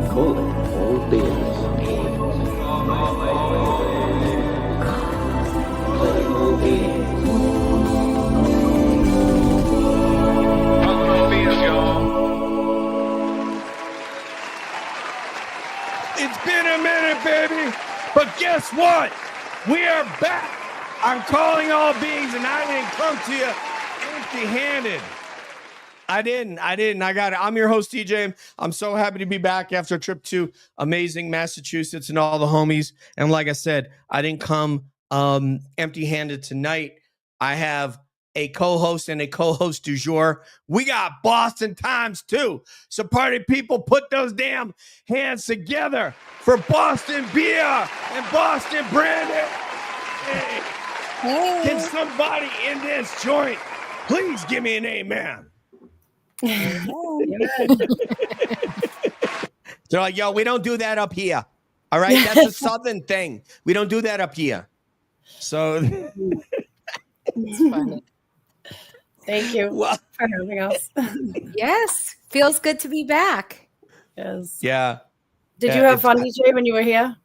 Calling all beings. Calling all beings. It's been a minute, baby. But guess what? We are back. I'm calling all beings, and I didn't come to you empty-handed. I didn't. I got it. I'm your host, DJ. I'm so happy to be back after a trip to amazing Massachusetts and all the homies. And like I said, I didn't come empty-handed tonight. I have a co-host and a co-host du jour. We got Boston times 2. So party people, put those damn hands together for Boston beer and Boston Brandon. Hey. Can somebody in this joint please give me an amen? They're like, yo, we don't do that up here. All right, that's a Southern thing. We don't do that up here. So it's funny. Thank you for having us. Yes, feels good to be back. Yes. Yeah. Did you have fun, DJ, when you were here?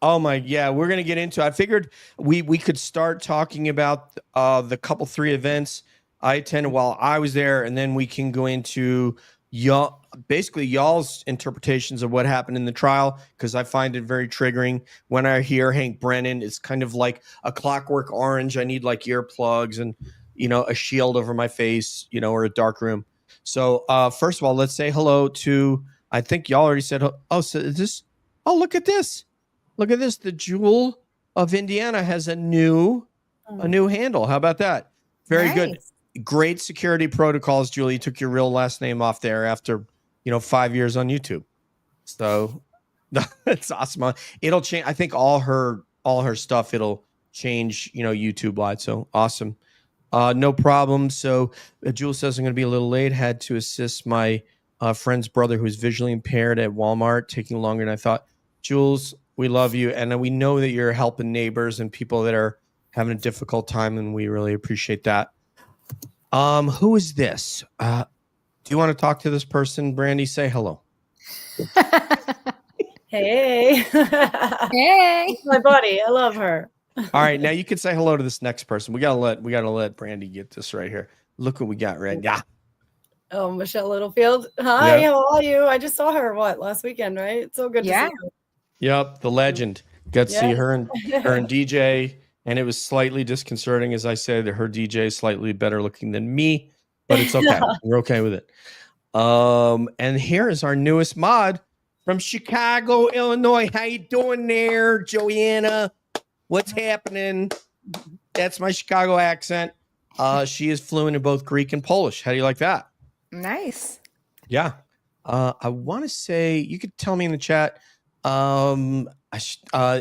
Oh my, yeah. We're gonna get into it. I figured we could start talking about the couple 3 events I attended while I was there, and then we can go into y'all's interpretations of what happened in the trial, because I find it very triggering when I hear Hank Brennan. It's kind of like a Clockwork Orange. I need like earplugs and a shield over my face, or a dark room. So first of all, let's say hello to, I think y'all already said, so is this, look at this. Look at this. The Jewel of Indiana has a new handle. How about that? Very good. Great security protocols, Julie. You took your real last name off there after, 5 years on YouTube. So that's awesome. It'll change. I think all her stuff, it'll change, YouTube wide. So awesome. No problem. So Jules says I'm going to be a little late. Had to assist my friend's brother who's visually impaired at Walmart, taking longer than I thought. Jules, we love you. And we know that you're helping neighbors and people that are having a difficult time. And we really appreciate that. Who is this? Do you want to talk to this person? Brandy, say hello. Hey. Hey. My buddy. I love her. All right, now you can say hello to this next person. We gotta let Brandy get this right here. Look what we got, Red. Yeah. Oh, Michelle Littlefield. Hi, How are you? I just saw her last weekend, right? It's so good to see her. Yep, the legend. Got to see her and DJ, and it was slightly disconcerting, as I said. Her DJ is slightly better looking than me, but it's okay. We're okay with it. And here is our newest mod from Chicago, Illinois. How you doing there, Joanna? What's happening? That's my Chicago accent. She is fluent in both Greek and Polish. How do you like that? Nice. Yeah. I want to say, you could tell me in the chat,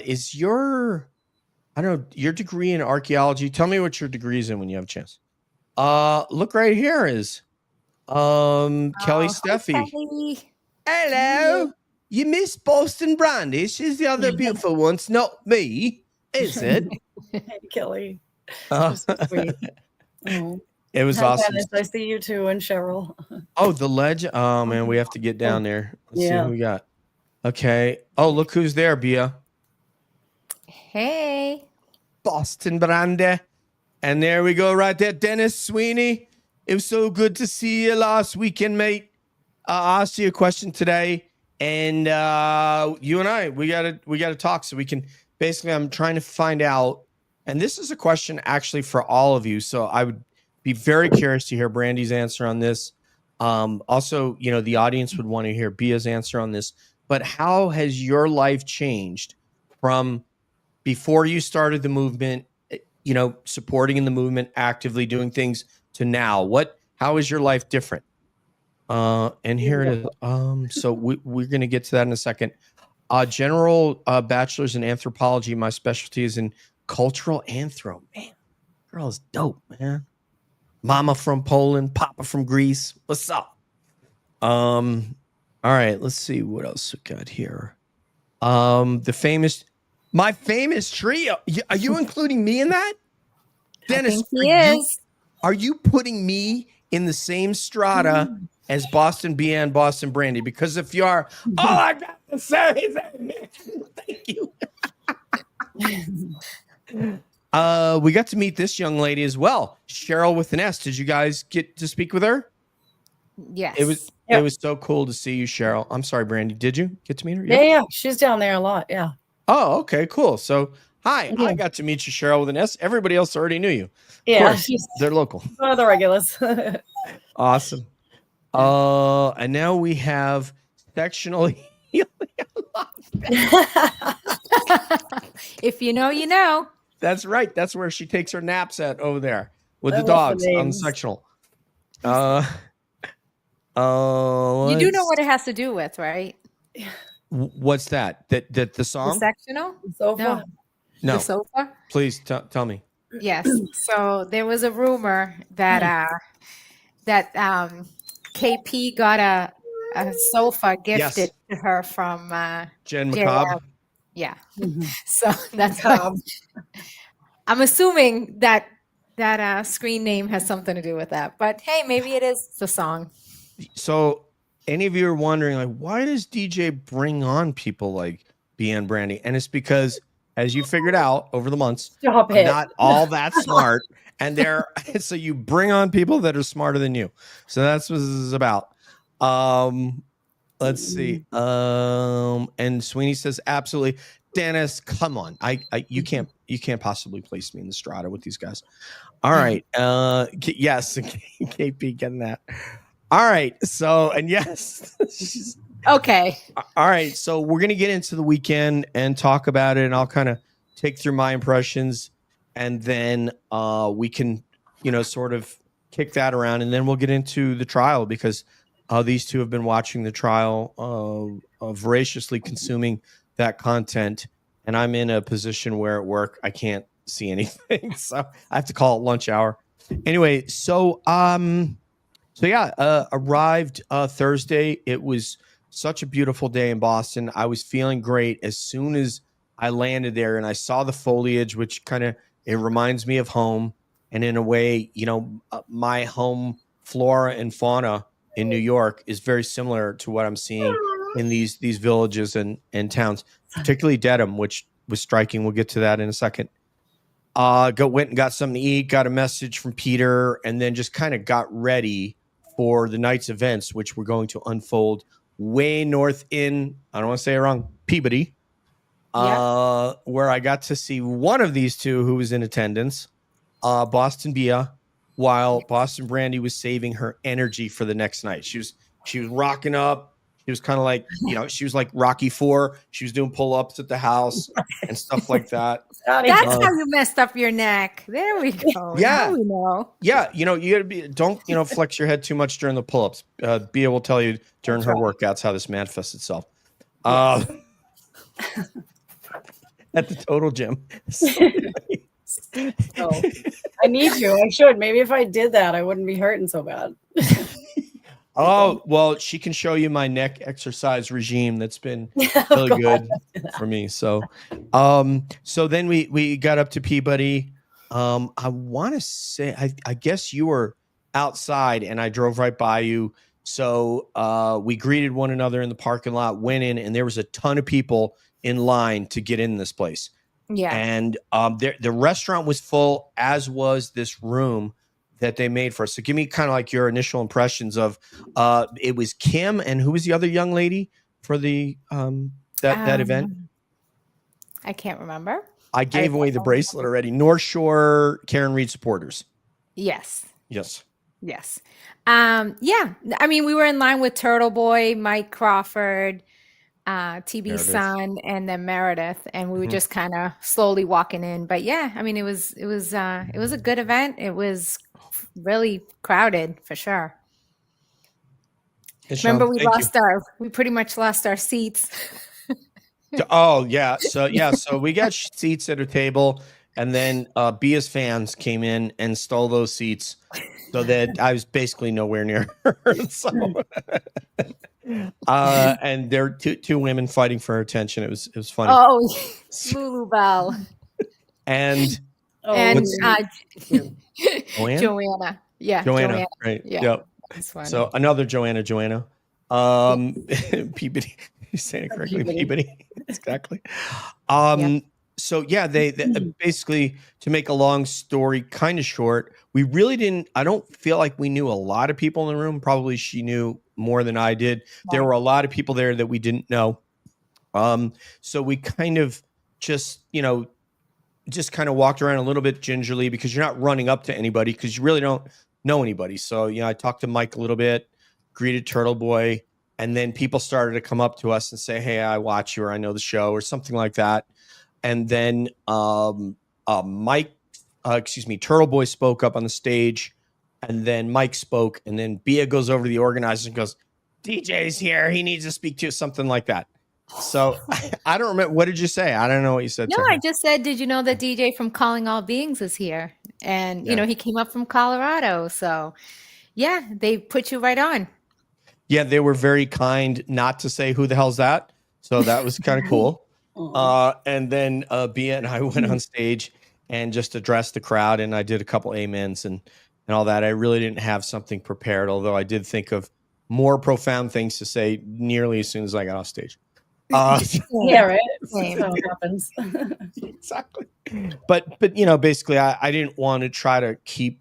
is your degree in archaeology? Tell me what your degree is in when you have a chance. Look right here is Kelly Steffi. Kelly. Hello. You miss Boston Brandy. She's the other beautiful one. It's not me. Is it? Hey, Kelly. So sweet. It was awesome. Dennis, I see you too, and Cheryl. Oh, the legend. Oh man, we have to get down there. Let's see who we got. Okay. Oh, look who's there, Bia. Hey. Boston Brandy. And there we go right there. Dennis Sweeney. It was so good to see you last weekend, mate. I asked you a question today, and you and I, we gotta talk so we can. Basically, I'm trying to find out, and this is a question actually for all of you. So I would be very curious to hear Brandy's answer on this. Also, the audience would want to hear Bia's answer on this. But how has your life changed from before you started the movement, supporting in the movement, actively doing things, to now? How is your life different? And here it is. So we're going to get to that in a second. General bachelor's in anthropology. My specialty is in cultural anthro. Man, girl is dope, man. Mama from Poland, Papa from Greece. What's up? All right, let's see what else we got here. My famous trio. Are you including me in that? Dennis, he is. are you putting me in the same strata as Boston Bia and Boston Brandy? Because if you are, all I got to say is thank you. We got to meet this young lady as well, Cheryl with an S. Did you guys get to speak with her? Yes. It was so cool to see you, Cheryl. I'm sorry, Brandy. Did you get to meet her? Yeah. She's down there a lot. Yeah. Oh, okay, cool. So, hi, Yeah. I got to meet you, Cheryl with an S. Everybody else already knew you. Yeah. They're local. One of the regulars. Awesome. And now we have sectional healing. If you know, you know. That's right. That's where she takes her naps at over there with I the love dogs the on the names. sectional. You do know Let's- what it has to do with, right? What's that? That the The song? sectional? So No. far. No, The sofa? please tell me. Yes. So there was a rumor that KP got a sofa gifted to her from Jen JR. McCobb. Yeah. Mhm. So that's what I'm assuming that screen name has something to do with that. But hey, maybe it is the song. So, any of you are wondering, like, why does DJ bring on people like Bia and Brandy? And it's because, as you figured out over the months, Stop I'm it. not all that smart, and so you bring on people that are smarter than you. So that's what this is about. Let's see. And Sweeney says, absolutely. Dennis, come on. You can't possibly place me in the strata with these guys. All right. Yes, KP getting that. All right. So, and yes. Okay. All right. So we're gonna get into the weekend and talk about it, and I'll kind of take through my impressions, and then we can, sort of kick that around, and then we'll get into the trial because these two have been watching the trial, voraciously consuming that content, and I'm in a position where at work I can't see anything, so I have to call it lunch hour. Anyway, arrived Thursday. It was such a beautiful day in Boston. I was feeling great as soon as I landed there, and I saw the foliage, which it reminds me of home, and in a way, my home flora and fauna in New York is very similar to what I'm seeing in these villages and towns, particularly Dedham, which was striking. We'll get to that in a second. Went and got something to eat, got a message from Peter, and then just kind of got ready for the night's events, which were going to unfold way north in, I don't want to say it wrong, Peabody, where I got to see one of these two who was in attendance, Boston Bia, while Boston Brandy was saving her energy for the next night. She was rocking up. She was kind of like, she was like Rocky IV. She was doing pull-ups at the house and stuff like that. That's how you messed up your neck. There we go. Yeah. Now we know. Yeah. You gotta don't flex your head too much during the pull-ups. Bia will tell you during her workouts how this manifests itself. At the Total Gym. So, I need you. I should. Maybe if I did that, I wouldn't be hurting so bad. Oh, well, she can show you my neck exercise regime that's been really good for me. So then we got up to Peabody. I want to say, I guess you were outside and I drove right by you. So we greeted one another in the parking lot, went in, and there was a ton of people in line to get in this place. Yeah. And the restaurant was full, as was this room that they made for us. So give me kind of like your initial impressions of it was Kim, and who was the other young lady for the that event? I can't rember. I gave away the bracelet already. North Shore Karen Reed supporters. Yes. Yes. Yes. Yeah. I mean, we were in line with Turtle Boy, Mike Crawford, TB's son, and then Meredith, and we were just kind of slowly walking in. But yeah, I mean, it was a good event. It was really crowded for sure. Remember, we pretty much lost our seats. Oh yeah. So we got seats at a table, and then Bia's fans came in and stole those seats, so that I was basically nowhere near her. So, and there were two women fighting for her attention. It was funny. Oh, Lulu Bell. And Oh, and Joanna? Joanna. Yeah, Joanna, right? Yeah, Yep. that's funny. So another Joanna. Peabody. You're saying it correctly, Peabody. Exactly. So yeah, they basically, to make a long story kind of short, we really didn't. I don't feel like we knew a lot of people in the room. Probably she knew more than I did. There were a lot of people there that we didn't know. So we kind of just kind of walked around a little bit gingerly, because you're not running up to anybody because you really don't know anybody. So, I talked to Mike a little bit, greeted Turtle Boy, and then people started to come up to us and say, "Hey, I watch you," or "I know the show," or something like that. And then Turtle Boy spoke up on the stage, and then Mike spoke, and then Bia goes over to the organizer and goes, "DJ's here. He needs to speak to you," something like that. So I don't remember. What did you say? I don't know what you said. No, I just said, did you know that DJ from Calling All Beings is here? And, he came up from Colorado. So, yeah, they put you right on. Yeah, they were very kind not to say who the hell's that. So that was kind of cool. And then Bia and I went on stage and just addressed the crowd. And I did a couple amens and all that. I really didn't have something prepared, although I did think of more profound things to say nearly as soon as I got off stage. Yeah, right. Same. How it happens. Exactly. But basically, I didn't want to try to keep.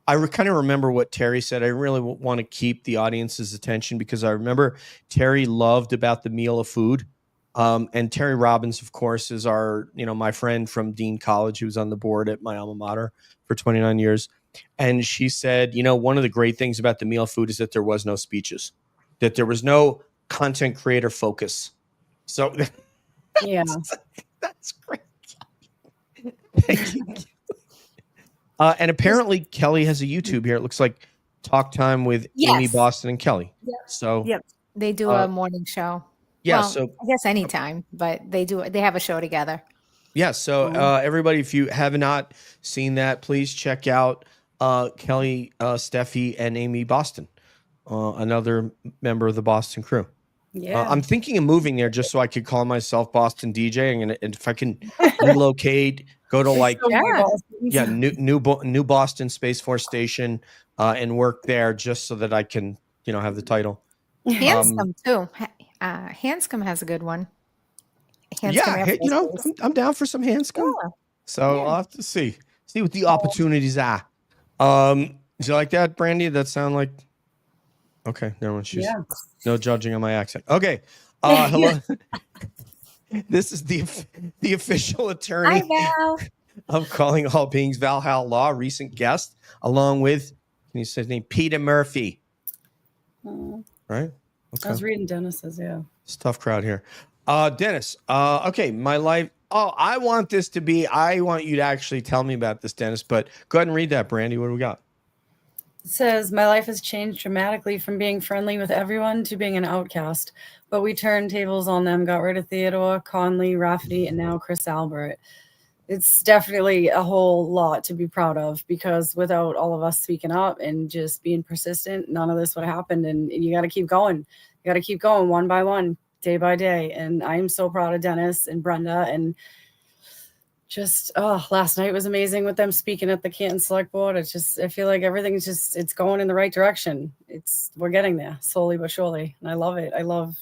I kind of remember what Terry said. I really want to keep the audience's attention, because I remember Terry loved about the meal of food. And Terry Robbins, of course, is our, my friend from Dean College, who was on the board at my alma mater for 29 years. And she said, one of the great things about the meal of food is that there was no speeches, that there was no content creator focus. So yeah, that's great. Thank you. And apparently Kelly has a YouTube here. It looks like Talk Time with Amy Boston and Kelly. Yep. So they do a morning show. Yeah. Well, So I guess anytime, but they have a show together. Yeah. So everybody, if you have not seen that, please check out Kelly, Steffi, and Amy Boston, another member of the Boston crew. Yeah. I'm thinking of moving there just so I could call myself Boston DJ, and if I can relocate, go to New Boston Space Force Station, and work there, just so that I can have the title. Hanscom too. Hanscom has a good one. I'm down for some Hanscom. Yeah. So I'll have to see what the opportunities are. Do you like that, Brandy? That sound like? Okay, never mind. She's no judging on my accent. Okay, hello. This is the official attorney of Calling All Beings, Valhalla Law, recent guest, along with, can you say his name? Peter Murphy. Right? Okay. I was reading Dennis's. Yeah, it's a tough crowd here. Dennis. Okay, my life. Oh, I want you to actually tell me about this, Dennis. But go ahead and read that, Brandy. What do we got? It says, my life has changed dramatically from being friendly with everyone to being an outcast. But we turned tables on them, got rid of Theodore, Conley, Rafferty, and now Chris Albert. It's definitely a whole lot to be proud of, because without all of us speaking up and just being persistent, none of this would have happened. And you got to keep going. You got to keep going one by one, day by day. And I'm so proud of Dennis and Brenda, and just last night was amazing with them speaking at the Canton Select Board. I feel like everything's it's going in the right direction. We're getting there slowly but surely, and I love it. I love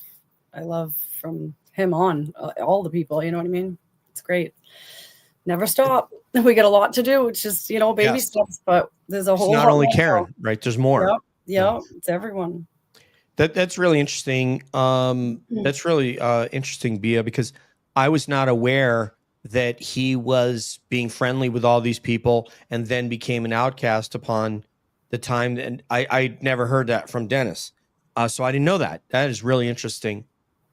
from him on all the people. You know what I mean? It's great. Never stop. We got a lot to do. It's just baby steps, but there's a whole. It's not only Karen, right? There's more. Yep. It's everyone. That's really interesting. That's really interesting, Bia, because I was not aware that he was being friendly with all these people and then became an outcast upon the time. And I never heard that from Dennis. So I didn't know that. That is really interesting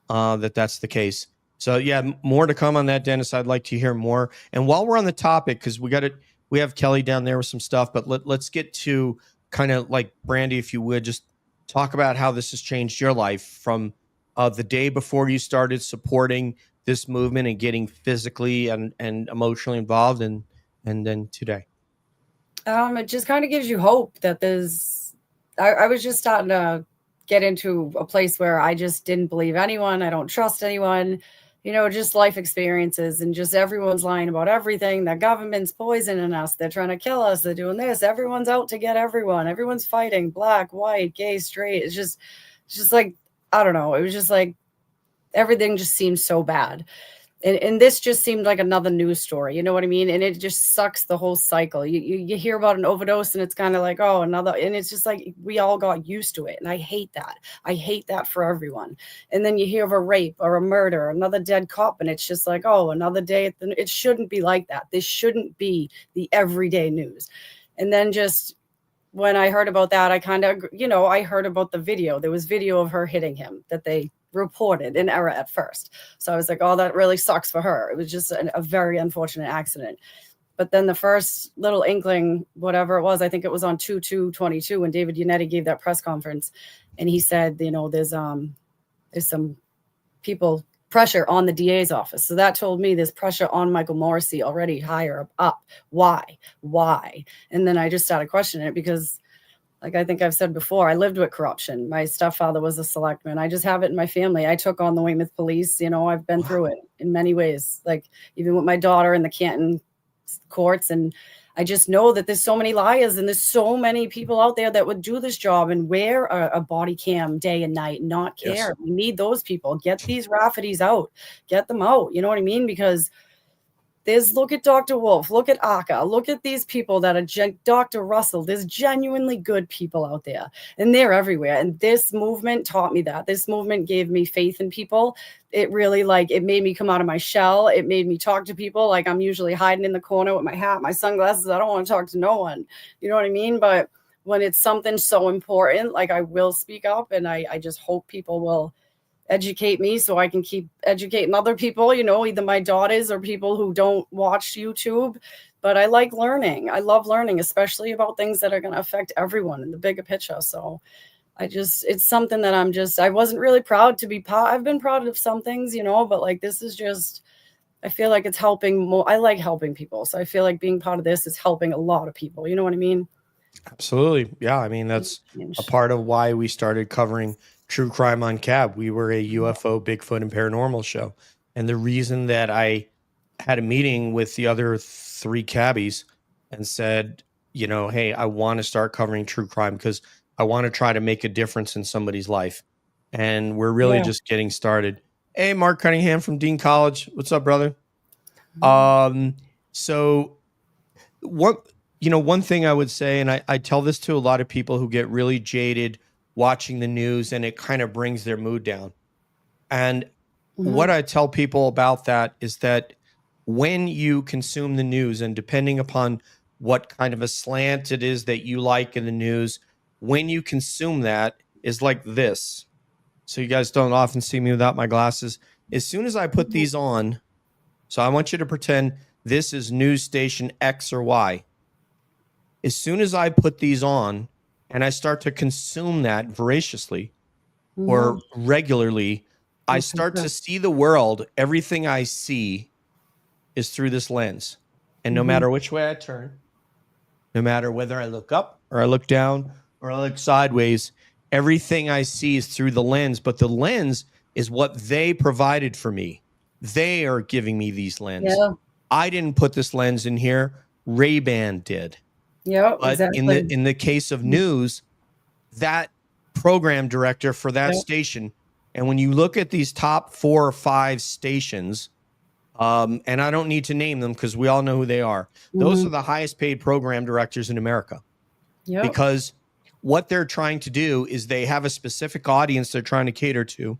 that's the case. So yeah, more to come on that, Dennis. I'd like to hear more. And while we're on the topic, because we have Kelly down there with some stuff, but let's get to kind of like Brandy, if you would, just talk about how this has changed your life from the day before you started supporting this movement and getting physically and emotionally involved, and then today. It just kind of gives you hope that I was just starting to get into a place where I just didn't believe anyone. I don't trust anyone. just life experiences, and just everyone's lying about everything. The government's poisoning us. They're trying to kill us. They're doing this. Everyone's out to get everyone. Everyone's fighting, black, white, gay, straight. It's just like, I don't know. It was just like everything just seemed so bad. And this just seemed like another news story, you know what I mean? And it just sucks the whole cycle. You hear about an overdose and it's kind of like, oh, another, and it's just like we all got used to it. And I hate that. I hate that for everyone. And then you hear of a rape or a murder, another dead cop, and it's just like, oh, another day. It shouldn't be like that. This shouldn't be the everyday news. And then just when I heard about that, I kind of, I heard about the video. There was video of her hitting him that they reported in error at first. So I was like, oh, that really sucks for her. It was just a very unfortunate accident. But then the first little inkling, whatever it was, I think it was on 2/2/22 when David Yannetti gave that press conference. And he said, there's some people pressure on the DA's office. So that told me there's pressure on Michael Morrissey already higher up. Why? And then I just started questioning it because, like I think I've said before, I lived with corruption. My stepfather was a selectman. I just have it in my family. I took on the Weymouth police. I've been through it in many ways, like even with my daughter in the Canton courts. And I just know that there's so many liars and there's so many people out there that would do this job and wear a body cam day and night and not care. Yes. We need those people. Get these Raffertys out. Get them out. You know what I mean? Because look at Dr. Wolf, look at Aka, look at these people that are Dr. Russell. There's genuinely good people out there and they're everywhere. And this movement taught me that. This movement gave me faith in people. It really it made me come out of my shell. It made me talk to people. Like I'm usually hiding in the corner with my hat, my sunglasses. I don't want to talk to no one. You know what I mean? But when it's something so important, like I will speak up, and I just hope people will educate me so I can keep educating other people, either my daughters or people who don't watch YouTube. But I like learning. I love learning, especially about things that are going to affect everyone in the bigger picture. So it's something that I wasn't really proud to be part. I've been proud of some things, but this is just, I feel like it's helping more. I like helping people. So I feel like being part of this is helping a lot of people. You know what I mean? Absolutely. Yeah. I mean, that's a part of why we started covering true crime on Cab. We were a UFO, Bigfoot, and paranormal show. And the reason that I had a meeting with the other 3 cabbies and said, hey, I want to start covering true crime because I want to try to make a difference in somebody's life. And we're really just getting started. Hey, Mark Cunningham from Dean College. What's up, brother? So one thing I would say, and I tell this to a lot of people who get really jaded watching the news, and it kind of brings their mood down. And what I tell people about that is that when you consume the news, and depending upon what kind of a slant it is that you like in the news, when you consume that is like this. So you guys don't often see me without my glasses. As soon as I put these on, so I want you to pretend this is news station X or Y. As soon as I put these on, and I start to consume that voraciously or regularly, I start to see the world. Everything I see is through this lens. And no matter which way I turn, no matter whether I look up or I look down or I look sideways, everything I see is through the lens. But the lens is what they provided for me. They are giving me these lenses. Yeah. I didn't put this lens in here. Ray-Ban did. Yeah, but exactly. in the case of news, that program director for that station, and when you look at these top 4 or 5 stations, and I don't need to name them because we all know who they are. Those are the highest paid program directors in America. Yep. Because what they're trying to do is they have a specific audience they're trying to cater to,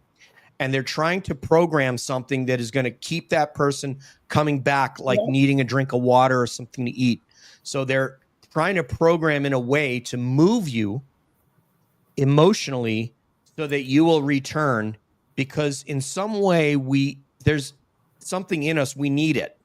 and they're trying to program something that is going to keep that person coming back, like needing a drink of water or something to eat. So they're trying to program in a way to move you emotionally so that you will return, because in some way there's something in us, we need it.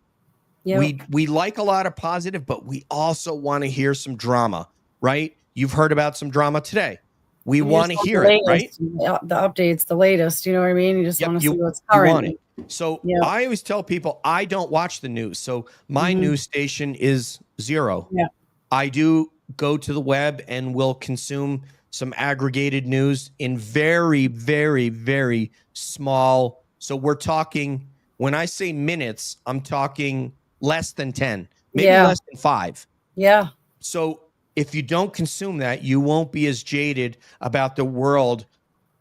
Yep. We like a lot of positive, but we also want to hear some drama, right? You've heard about some drama today. We want to hear it, right? The updates, the latest, you know what I mean? You just want to see what's current. So I always tell people I don't watch the news. So my news station is 0. Yeah. I do go to the web and will consume some aggregated news in very, very, very small. So we're talking When I say minutes, I'm talking less than 10, maybe Yeah. less than 5. Yeah. So if you don't consume that, you won't be as jaded about the world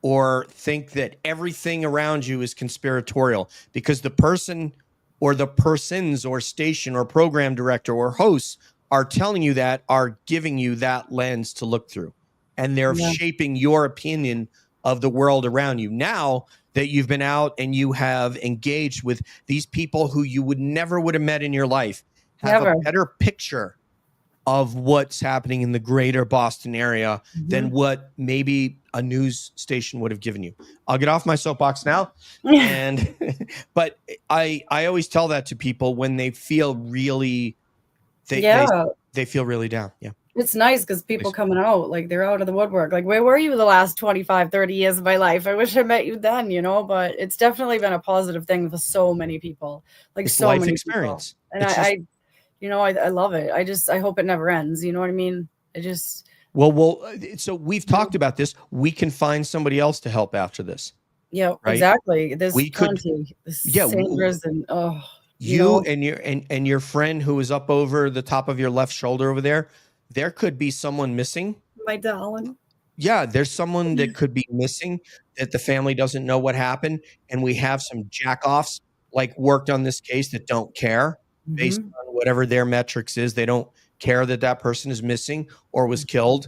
or think that everything around you is conspiratorial, because the person or the persons or station or program director or hosts are telling you that, are giving you that lens to look through, and they're Yeah. shaping your opinion of the world around you. Now that you've been out and you have engaged with these people who you would have met in your life, have Never. a better picture of what's happening in the greater Boston area than what maybe a news station would have given you. I'll get off my soapbox now. And but I always tell that to people when they feel really they feel really down. Yeah. It's nice because people coming out, like they're out of the woodwork. Like, where were you the last 25, 30 years of my life? I wish I met you then, you know, but it's definitely been a positive thing for so many people. Like, It's so life many experience. people. And I love it. I hope it never ends. You know what I mean? Well, so we've talked about this. We can find somebody else to help after this. Yeah, right? exactly. There's We could- plenty. Yeah, Sanders and you and your friend who is up over the top of your left shoulder over there. There could be someone missing. my darling. Yeah, there's someone that could be missing that the family doesn't know what happened, and we have some jackoffs like worked on this case that don't care based on whatever their metrics is. They don't care that that person is missing or was killed.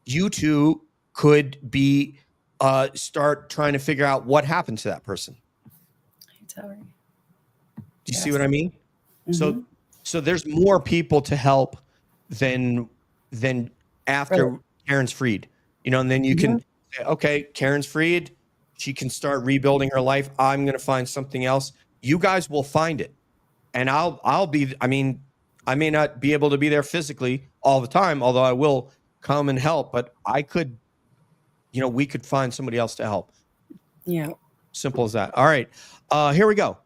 You two could be start trying to figure out what happened to that person. Sorry. Do you see what I mean? So there's more people to help than after Karen's freed, you know, and then you can say, okay, Karen's freed. She can start rebuilding her life. I'm going to find something else. You guys will find it. And I may not be able to be there physically all the time, although I will come and help, but I could, you know, we could find somebody else to help. Yeah. Simple as that. All right. Here we go.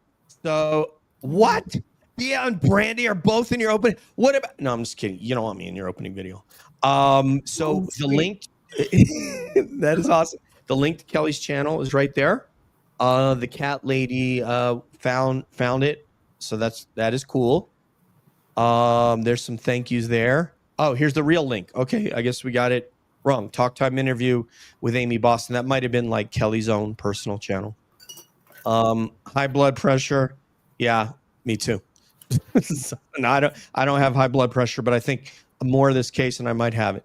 So what? Yeah, and Brandy are both in your opening. What about? No, I'm just kidding. You don't want me in your opening video. So the link, that is awesome. The link to Kelly's channel is right there. The cat lady found it. So that is cool. There's some thank yous there. Oh, here's the real link. Okay, I guess we got it wrong. Talk Time interview with Amy Boston. That might have been like Kelly's own personal channel. High blood pressure. Yeah, me too. No, I don't have high blood pressure, but I think more of this case and I might have it.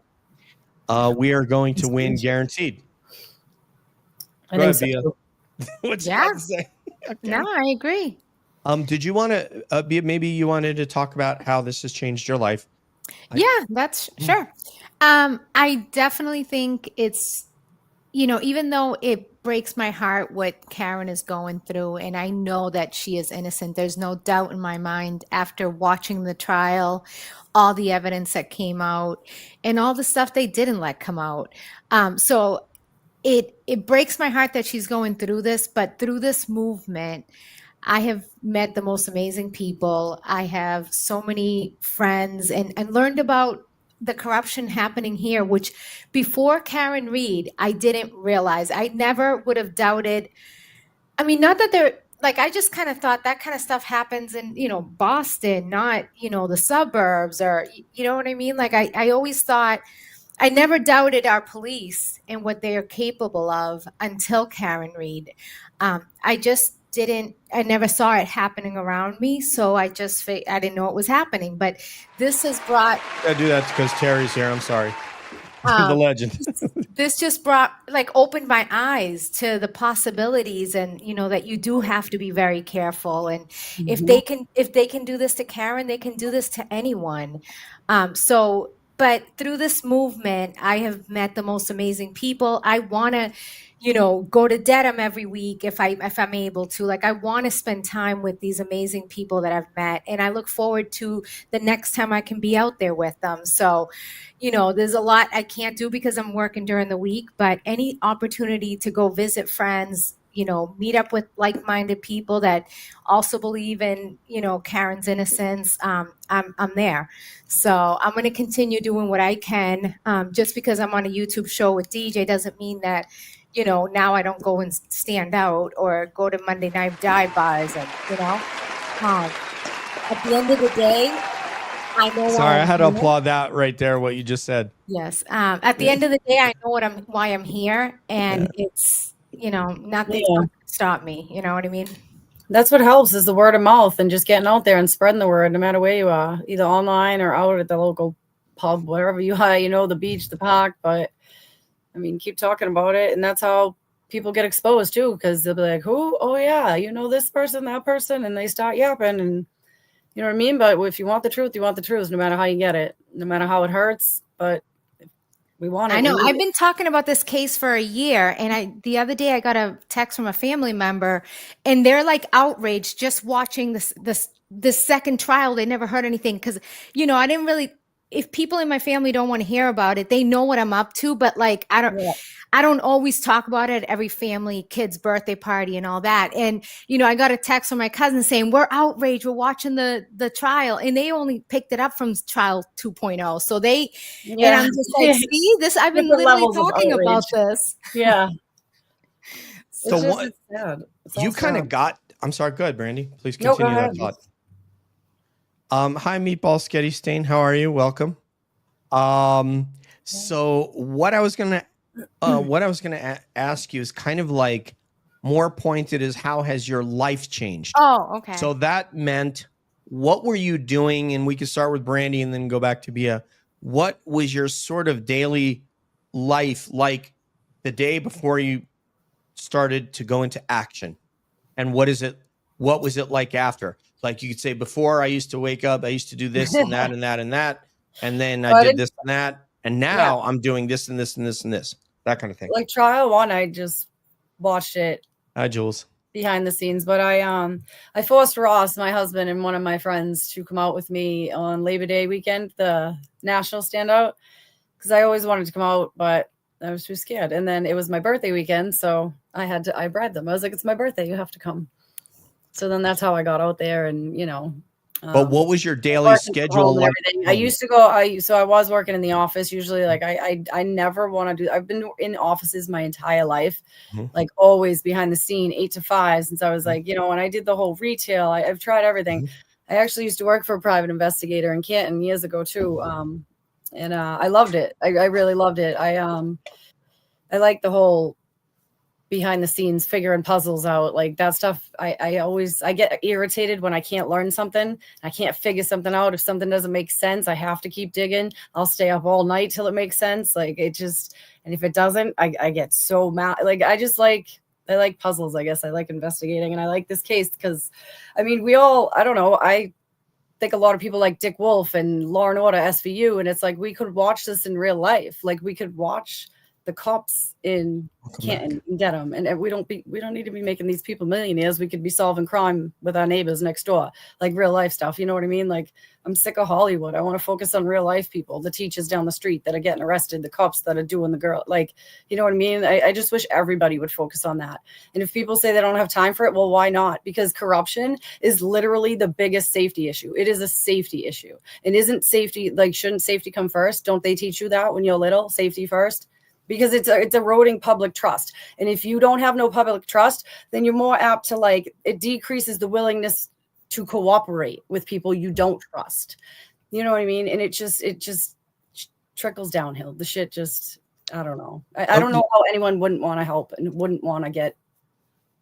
We are going to win guaranteed. I think so. What you got to say? Okay. No, I agree. Did you want to maybe you wanted to talk about how this has changed your life? Yeah, that's sure. I definitely think it's, you know, even though it breaks my heart what Karen is going through, and I know that she is innocent. There's no doubt in my mind after watching the trial, all the evidence that came out, and all the stuff they didn't let come out. So it breaks my heart that she's going through this, but through this movement, I have met the most amazing people. I have so many friends and learned about the corruption happening here, which before Karen Reed, I didn't realize. I never would have doubted. I mean, not that they're like, I just kind of thought that kind of stuff happens in, you know, Boston, not, you know, the suburbs, or, you know what I mean? Like, I always thought, I never doubted our police and what they are capable of until Karen Reed. I just I never saw it happening around me. So I didn't know it was happening, but this has brought. I do that because Terry's here. I'm sorry. The legend. This just opened my eyes to the possibilities, and, you know, that you do have to be very careful. And if they can do this to Karen, they can do this to anyone. But through this movement, I have met the most amazing people. I want to, you know, go to Dedham every week if I'm able to. Like, I want to spend time with these amazing people that I've met, and I look forward to the next time I can be out there with them. So, you know, there's a lot I can't do because I'm working during the week, but any opportunity to go visit friends, you know, meet up with like-minded people that also believe in, you know, Karen's innocence, I'm there. So I'm going to continue doing what I can. Just because I'm on a YouTube show with DJ doesn't mean that, now I don't go and stand out or go to Monday night dive bars and, at the end of the day, I know. Sorry, I had to applaud that right there, what you just said. Yes. At the end of the day, I know why I'm here, and it's, nothing's going to stop me. You know what I mean? That's what helps is the word of mouth and just getting out there and spreading the word no matter where you are, either online or out at the local pub, wherever you are, the beach, the park. But I mean, keep talking about it. And that's how people get exposed too, because they'll be like, who? Oh yeah, this person, that person. And they start yapping and you know what I mean? But if you want the truth, you want the truth, no matter how you get it, no matter how it hurts. But we want it. I know. I've been talking about this case for a year, and the other day I got a text from a family member, and they're like outraged just watching this second trial. They never heard anything because, I didn't really. If people in my family don't want to hear about it, they know what I'm up to, but like I don't always talk about it at every family kid's birthday party and all that. And I got a text from my cousin saying we're outraged, we're watching the trial, and they only picked it up from trial 2.0. So and I'm just like, see this, I've been literally talking about this. Yeah. So what sad. You kind of got, I'm sorry, go ahead, Brandy. Please continue that thought. Hi, Meatball Sketty Stain. How are you? Welcome. So what I was gonna ask you is kind of like more pointed is how has your life changed? Oh, okay. So that meant what were you doing? And we could start with Brandy and then go back to Bia. What was your sort of daily life like the day before you started to go into action? And what was it like after? Like you could say before I used to wake up, I used to do this and that and that and that. And then I did this and that. And now I'm doing this and this and this and this. That kind of thing. Like trial 1, I just watched it. Hi, Jules. Behind the scenes. But I forced Ross, my husband, and one of my friends to come out with me on Labor Day weekend, the national standout. Because I always wanted to come out, but I was too scared. And then it was my birthday weekend. So I bribed them. I was like, it's my birthday. You have to come. So then that's how I got out there and, but what was your daily schedule like? I used to go, so I was working in the office usually. Like I never want to do, I've been in offices my entire life, like always behind the scene, 8 to 5 since I was like, when I did the whole retail, I've tried everything. I actually used to work for a private investigator in Canton years ago too. And I loved it. I really loved it. I like the whole behind the scenes figuring puzzles out, like that stuff. I get irritated when I can't learn something. I can't figure something out. If something doesn't make sense, I have to keep digging. I'll stay up all night till it makes sense. Like it just, and if it doesn't, I get so mad. Like I like puzzles. I guess I like investigating, and I like this case because I mean, I don't know. I think a lot of people like Dick Wolf and Law and Order SVU, and it's like we could watch this in real life. Like we could watch the cops in Canton and get them, and we don't need to be making these people millionaires. We could be solving crime with our neighbors next door, like real life stuff. You know what I mean? Like I'm sick of Hollywood. I want to focus on real life people, the teachers down the street that are getting arrested, the cops that are doing the girl. Like, you know what I mean? I just wish everybody would focus on that. And if people say they don't have time for it, well, why not? Because corruption is literally the biggest safety issue. It is a safety issue. And isn't safety, like, shouldn't safety come first? Don't they teach you that when you're little? Safety first? Because it's eroding public trust. And if you don't have no public trust, then you're more apt to, like, it decreases the willingness to cooperate with people you don't trust. You know what I mean? And it just trickles downhill. The shit just, I don't know. I don't know how anyone wouldn't want to help and wouldn't want to get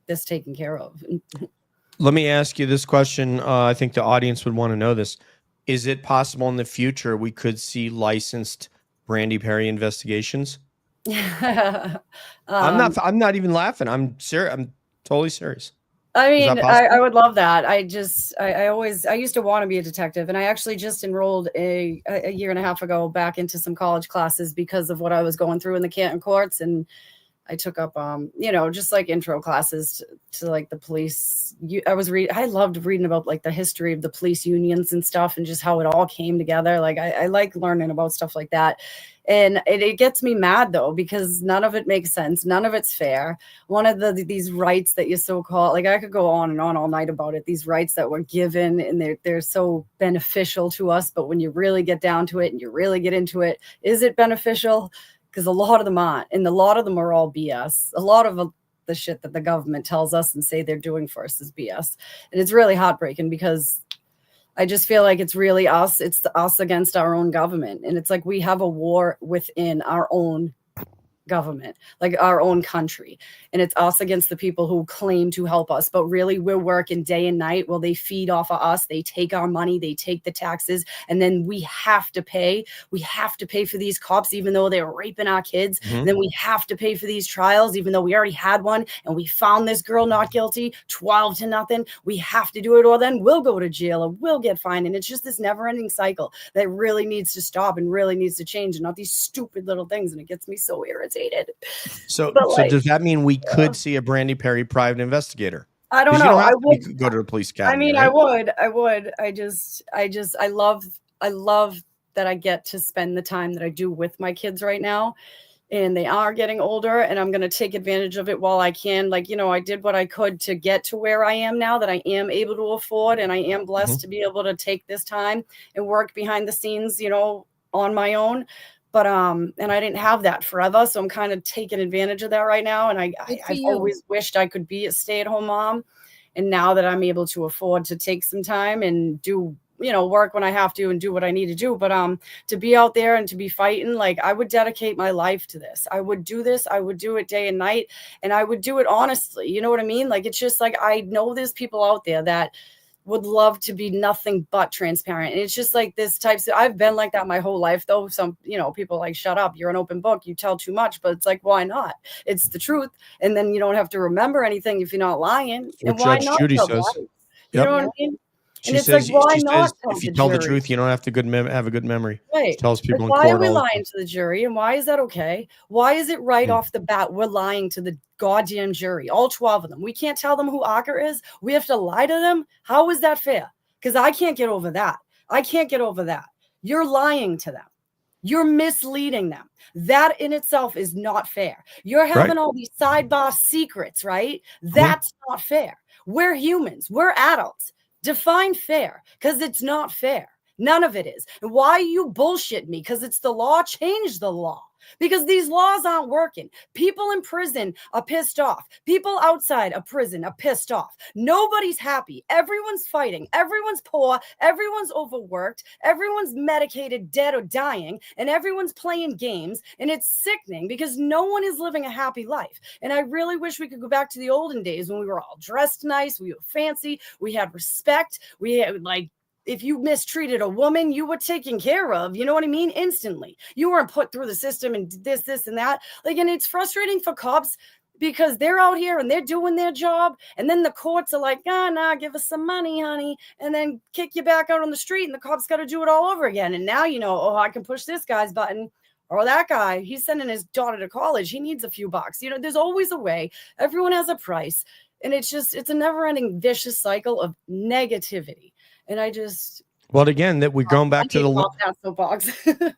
this taken care of. Let me ask you this question. I think the audience would want to know this. Is it possible in the future we could see licensed Brandy Perry investigations? I'm not even laughing. I'm serious. I'm totally serious. I mean, I would love that. I used to want to be a detective, and I actually just enrolled a year and a half ago back into some college classes because of what I was going through in the Canton courts. And I took up, just like intro classes to like the police. I loved reading about like the history of the police unions and stuff and just how it all came together. Like I like learning about stuff like that. And it gets me mad though, because none of it makes sense. None of it's fair. One of these rights that you so-called, like I could go on and on all night about it. These rights that were given and they're so beneficial to us. But when you really get down to it and you really get into it, is it beneficial? because a lot of them aren't, and a lot of them are all BS. A lot of the shit that the government tells us and say they're doing for us is BS, and it's really heartbreaking because I just feel like it's really us. It's us against our own government, and it's like we have a war within our own government, like our own country, and it's us against the people who claim to help us, but really we're working day and night while they feed off of us. They take our money, they take the taxes, and then we have to pay for these cops even though they're raping our kids. And then we have to pay for these trials even though we already had one and we found this girl not guilty, 12-0. We have to do it, or then we'll go to jail or we'll get fined. And it's just this never-ending cycle that really needs to stop and really needs to change, and not these stupid little things. And it gets me so irritated. So does that mean we could see a Brandy Perry private investigator? I don't know. I would go to the police academy. I mean, right? I would. I love that I get to spend the time that I do with my kids right now, and they are getting older, and I'm going to take advantage of it while I can. Like, I did what I could to get to where I am now, that I am able to afford, and I am blessed to be able to take this time and work behind the scenes, on my own. But and I didn't have that forever, so I'm kind of taking advantage of that right now. And I've always wished I could be a stay-at-home mom, and now that I'm able to afford to take some time and do, work when I have to and do what I need to do. But to be out there and to be fighting, like, I would dedicate my life to this. I would do this. I would do it day and night, and I would do it honestly. You know what I mean? Like, it's just like, I know there's people out there that would love to be nothing but transparent. And it's just like this I've been like that my whole life, though. Some, people like, shut up, you're an open book, you tell too much. But it's like, why not? It's the truth. And then you don't have to remember anything if you're not lying. And why Judge not Judy tell says. lies? You know what I mean? She says, if you tell the truth, you don't have to have a good memory. Right. She tells people why in court are we all the lying to the jury? And why is that okay? Why is it right off the bat we're lying to the goddamn jury, all 12 of them? We can't tell them who Acker is. We have to lie to them. How is that fair? Because I can't get over that. You're lying to them. You're misleading them. That in itself is not fair. You're having all these sidebar secrets, right? That's not fair. We're humans. We're adults. Define fair, because it's not fair. None of it is. And why you bullshit me? Because it's the law. Change the law. Because these laws aren't working. People in prison are pissed off. People outside of prison are pissed off. Nobody's happy. Everyone's fighting. Everyone's poor. Everyone's overworked. Everyone's medicated, dead, or dying. And everyone's playing games. And it's sickening because no one is living a happy life. And I really wish we could go back to the olden days when we were all dressed nice. We were fancy. We had respect. We had, like, if you mistreated a woman, you were taken care of, you know what I mean? Instantly. You weren't put through the system and this, and that. Like, and it's frustrating for cops because they're out here and they're doing their job. And then the courts are like, nah, give us some money, honey. And then kick you back out on the street, and the cops got to do it all over again. And now, I can push this guy's button. Or that guy, he's sending his daughter to college. He needs a few bucks. There's always a way. Everyone has a price. And it's a never-ending vicious cycle of negativity. And again, that we're going back to the soapbox.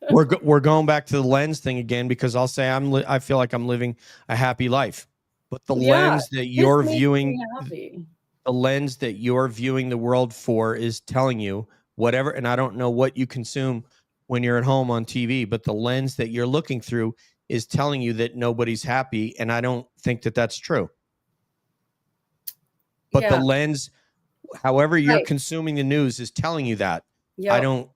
we're going back to the lens thing again, because I'll say I feel like I'm living a happy life, but the lens that you're viewing, the lens that you're viewing the world for is telling you whatever. And I don't know what you consume when you're at home on TV, but the lens that you're looking through is telling you that nobody's happy, and I don't think that that's true. But the lens, however you're consuming the news, is telling you that. Yep.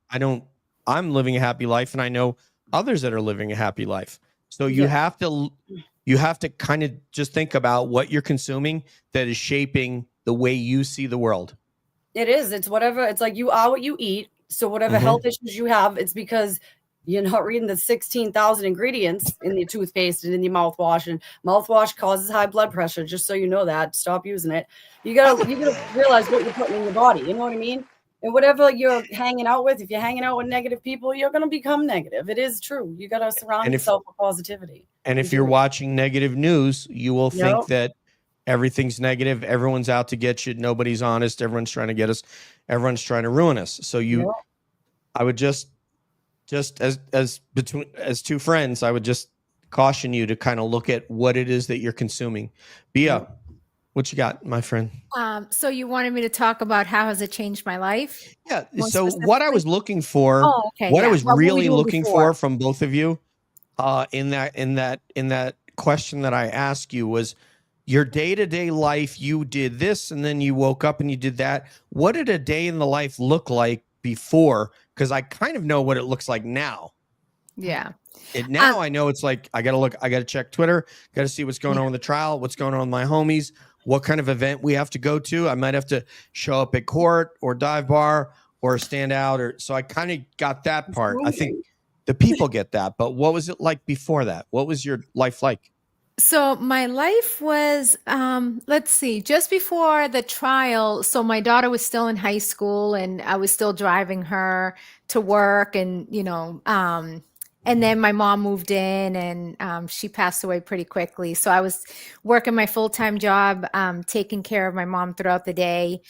I'm living a happy life, and I know others that are living a happy life. So you have to kind of just think about what you're consuming that is shaping the way you see the world. It is. It's whatever. It's like you are what you eat. So whatever health issues you have, it's because you're not reading the 16,000 ingredients in the toothpaste and in your mouthwash. And mouthwash causes high blood pressure. Just so you know that. Stop using it. You gotta realize what you're putting in your body. You know what I mean? And whatever you're hanging out with, if you're hanging out with negative people, you're gonna become negative. It is true. You gotta surround yourself with positivity. And if you're watching negative news, you will think that everything's negative. Everyone's out to get you. Nobody's honest. Everyone's trying to get us. Everyone's trying to ruin us. So I would just as two friends, I would just caution you to kind of look at what it is that you're consuming. Bia, what you got, my friend? So you wanted me to talk about how has it changed my life? Yeah. So what I was looking for, I was really looking for from both of you in that question that I asked you was your day-to-day life. You did this and then you woke up and you did that. What did a day in the life look like before? Because I kind of know what it looks like now. Yeah. Now I know it's like I gotta check Twitter, gotta see what's going on with the trial, what's going on with my homies, what kind of event we have to go to. I might have to show up at court or dive bar or stand out, or so I kind of got that part. I think the people get that, but what was it like before that? What was your life like? So my life was, let's see, just before the trial. So my daughter was still in high school and I was still driving her to work and, and then my mom moved in and she passed away pretty quickly. So I was working my full-time job, taking care of my mom throughout the day.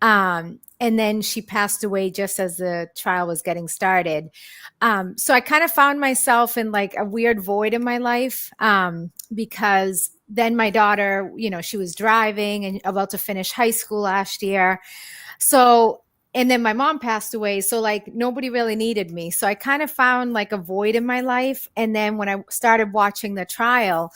And then she passed away just as the trial was getting started. So I kind of found myself in like a weird void in my life because then my daughter, she was driving and about to finish high school last year. So, and then my mom passed away. So like nobody really needed me. So I kind of found like a void in my life. And then when I started watching the trial,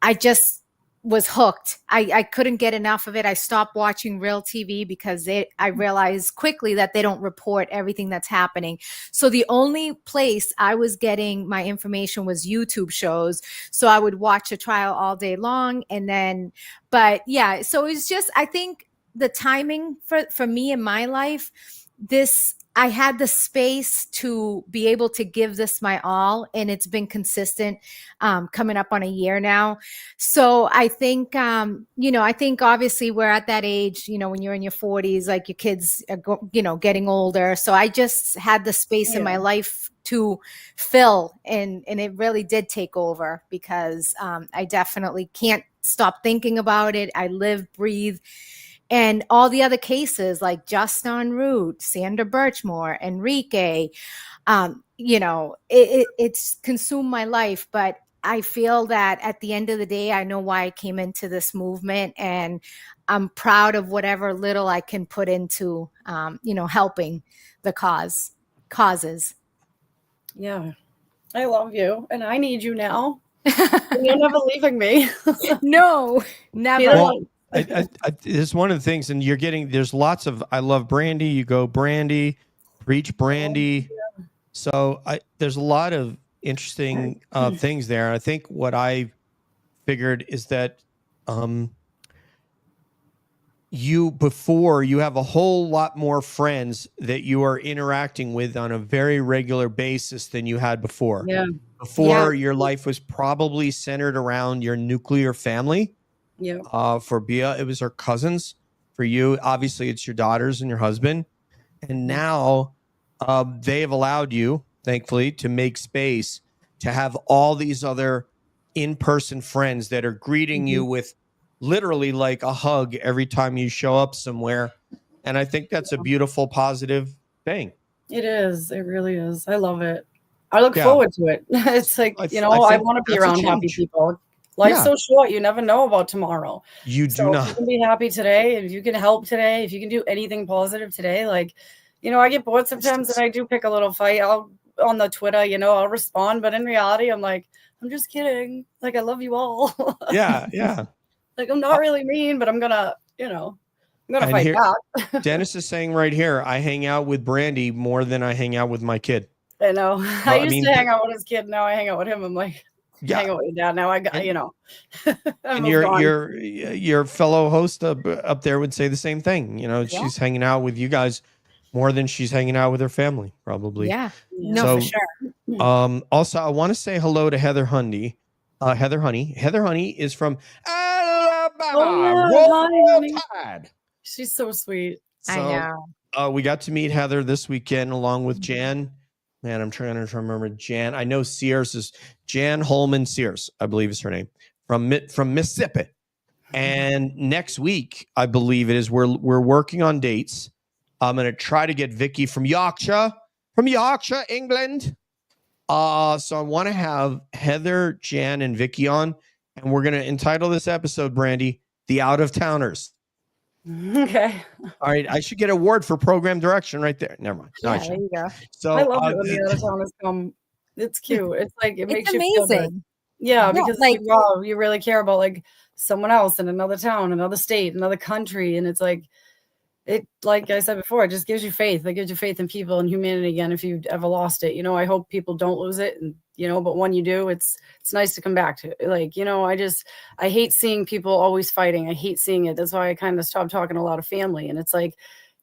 I just was hooked. I couldn't get enough of it. I stopped watching real TV because I realized quickly that they don't report everything that's happening. So the only place I was getting my information was YouTube shows. So I would watch a trial all day long. And then, but yeah, so it's just, I think the timing for me in my life, I had the space to be able to give this my all, and it's been consistent, coming up on a year now. So I think, I think obviously we're at that age, when you're in your 40s, like your kids are, getting older. So I just had the space in my life to fill, and it really did take over because I definitely can't stop thinking about it. I live, breathe. And all the other cases like Just en Route, Sandra Birchmore, Enrique, it's consumed my life. But I feel that at the end of the day, I know why I came into this movement, and I'm proud of whatever little I can put into, helping the causes. Yeah, I love you, and I need you now. You're never leaving me. No, never. Well, this is one of the things, and there's lots of, I love Brandy. You go Brandy, preach Brandy. Yeah. So there's a lot of interesting things there. I think what I figured is that you have a whole lot more friends that you are interacting with on a very regular basis than you had before. Yeah. Before, your life was probably centered around your nuclear family. Yeah. For Bia, it was her cousins. For you, obviously, it's your daughters and your husband. And now they have allowed you, thankfully, to make space to have all these other in-person friends that are greeting you with literally like a hug every time you show up somewhere. And I think that's a beautiful, positive thing. It is. It really is. I love it. I look forward to it. It's like, I want to be around happy people. Life's so short. You never know about tomorrow. You do not. If you can be happy today, if you can help today, if you can do anything positive today, like, I get bored sometimes and I do pick a little fight. On the Twitter, I'll respond. But in reality, I'm like, I'm just kidding. Like, I love you all. Yeah. Yeah. Like, I'm not really mean, but I'm going to, I'm going to fight back. Dennis is saying right here, I hang out with Brandy more than I hang out with my kid. I know. I used to hang out with his kid. Now I hang out with him. I'm like, hang out with your dad. Now I got, and your fellow host up there would say the same thing. She's hanging out with you guys more than she's hanging out with her family, probably. Yeah. No, for sure. Also, I want to say hello to Heather Honey. Heather Honey is from Alabama. Roll Tide. She's so sweet. I know. We got to meet Heather this weekend along with Jan. Man, I'm trying to remember Jan. I know Sears is Jan Holman Sears, I believe is her name, from Mississippi. And next week, I believe it is, we're working on dates. I'm going to try to get Vicky from Yorkshire, England. So I want to have Heather, Jan, and Vicky on, and we're going to entitle this episode, Brandy, The Out of Towners. Okay. All right. I should get an award for program direction right there. Never mind. Yeah, there you go. So I love it when the out of towners come. It's cute. It's like, it It's makes you feel good. amazing. Yeah, Yeah, because it's like, wow, you really care about like someone else in another town, another state, another country. And it's like, like I said before, it just gives you faith. It gives you faith in people and humanity again if you've ever lost it. I hope people don't lose it. And, but when you do, it's nice to come back to it. Like, I hate seeing people always fighting. I hate seeing it. That's why I kind of stopped talking a lot of family. And it's like,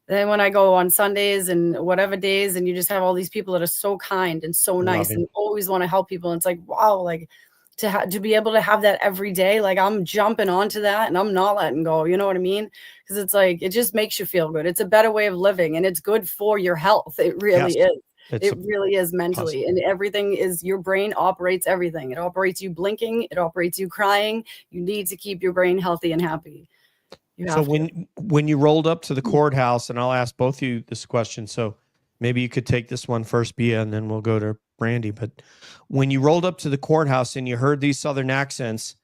then when I go on Sundays and whatever days, and you just have all these people that are so kind and so nice and always want to help people. And it's like, wow, like to be able to have that every day, like I'm jumping onto that and I'm not letting go. You know what I mean? Because it's like, it just makes you feel good. It's a better way of living and it's good for your health. It really is. It really is mentally. And everything is, your brain operates everything. It operates you blinking. It operates you crying. You need to keep your brain healthy and happy. So when you rolled up to the courthouse, and I'll ask both of you this question, so maybe you could take this one first, Bia, and then we'll go to Brandy. But when you rolled up to the courthouse and you heard these Southern accents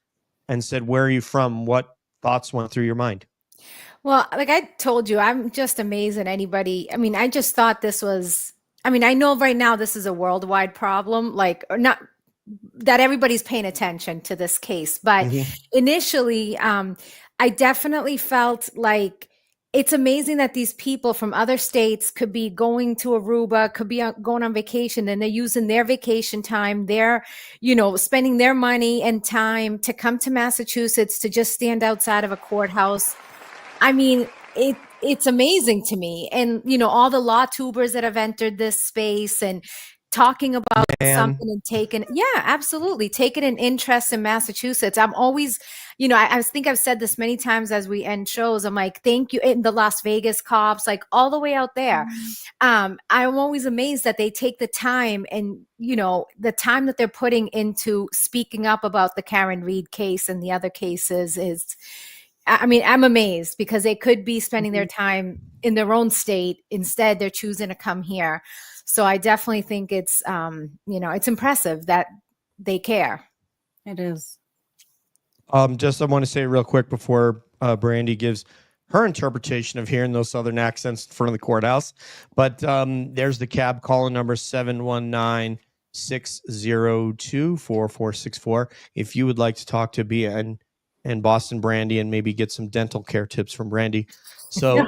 and said, "Where are you from?" what thoughts went through your mind? Well, like I told you, I'm just amazed at anybody. I mean, I just thought this was, I mean, I know right now this is a worldwide problem, like, or not that everybody's paying attention to this case. But initially, I definitely felt like it's amazing that these people from other states could be going to Aruba, could be going on vacation, and they're using their vacation time. They're, spending their money and time to come to Massachusetts to just stand outside of a courthouse. I mean, it's amazing to me. And, all the law tubers that have entered this space and talking about something and taking, absolutely, taking an interest in Massachusetts. I'm always, I think I've said this many times as we end shows. I'm like, thank you. And the Las Vegas cops, like all the way out there. I'm always amazed that they take the time and, the time that they're putting into speaking up about the Karen Reed case and the other cases is, I mean, I'm amazed because they could be spending their time in their own state. Instead, they're choosing to come here. So I definitely think it's, it's impressive that they care. It is. I want to say real quick before Brandy gives her interpretation of hearing those Southern accents in front of the courthouse. But there's the cab calling number 719-602-4464. If you would like to talk to Bia and Boston Brandy and maybe get some dental care tips from Brandy. So,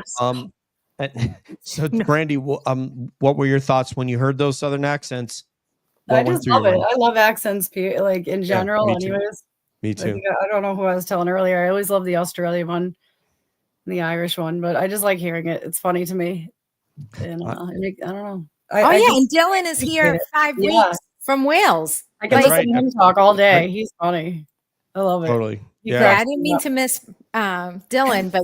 Brandy, what were your thoughts when you heard those Southern accents? I just love it. I love accents, like in general. Anyways, me too. I don't know who I was telling earlier. I always love the Australian one, and the Irish one, but I just like hearing it. It's funny to me, and I don't know. And Dylan is here 5 weeks from Wales. I can listen to him talk all day. He's funny. I love it. Totally. I didn't mean to miss Dylan, but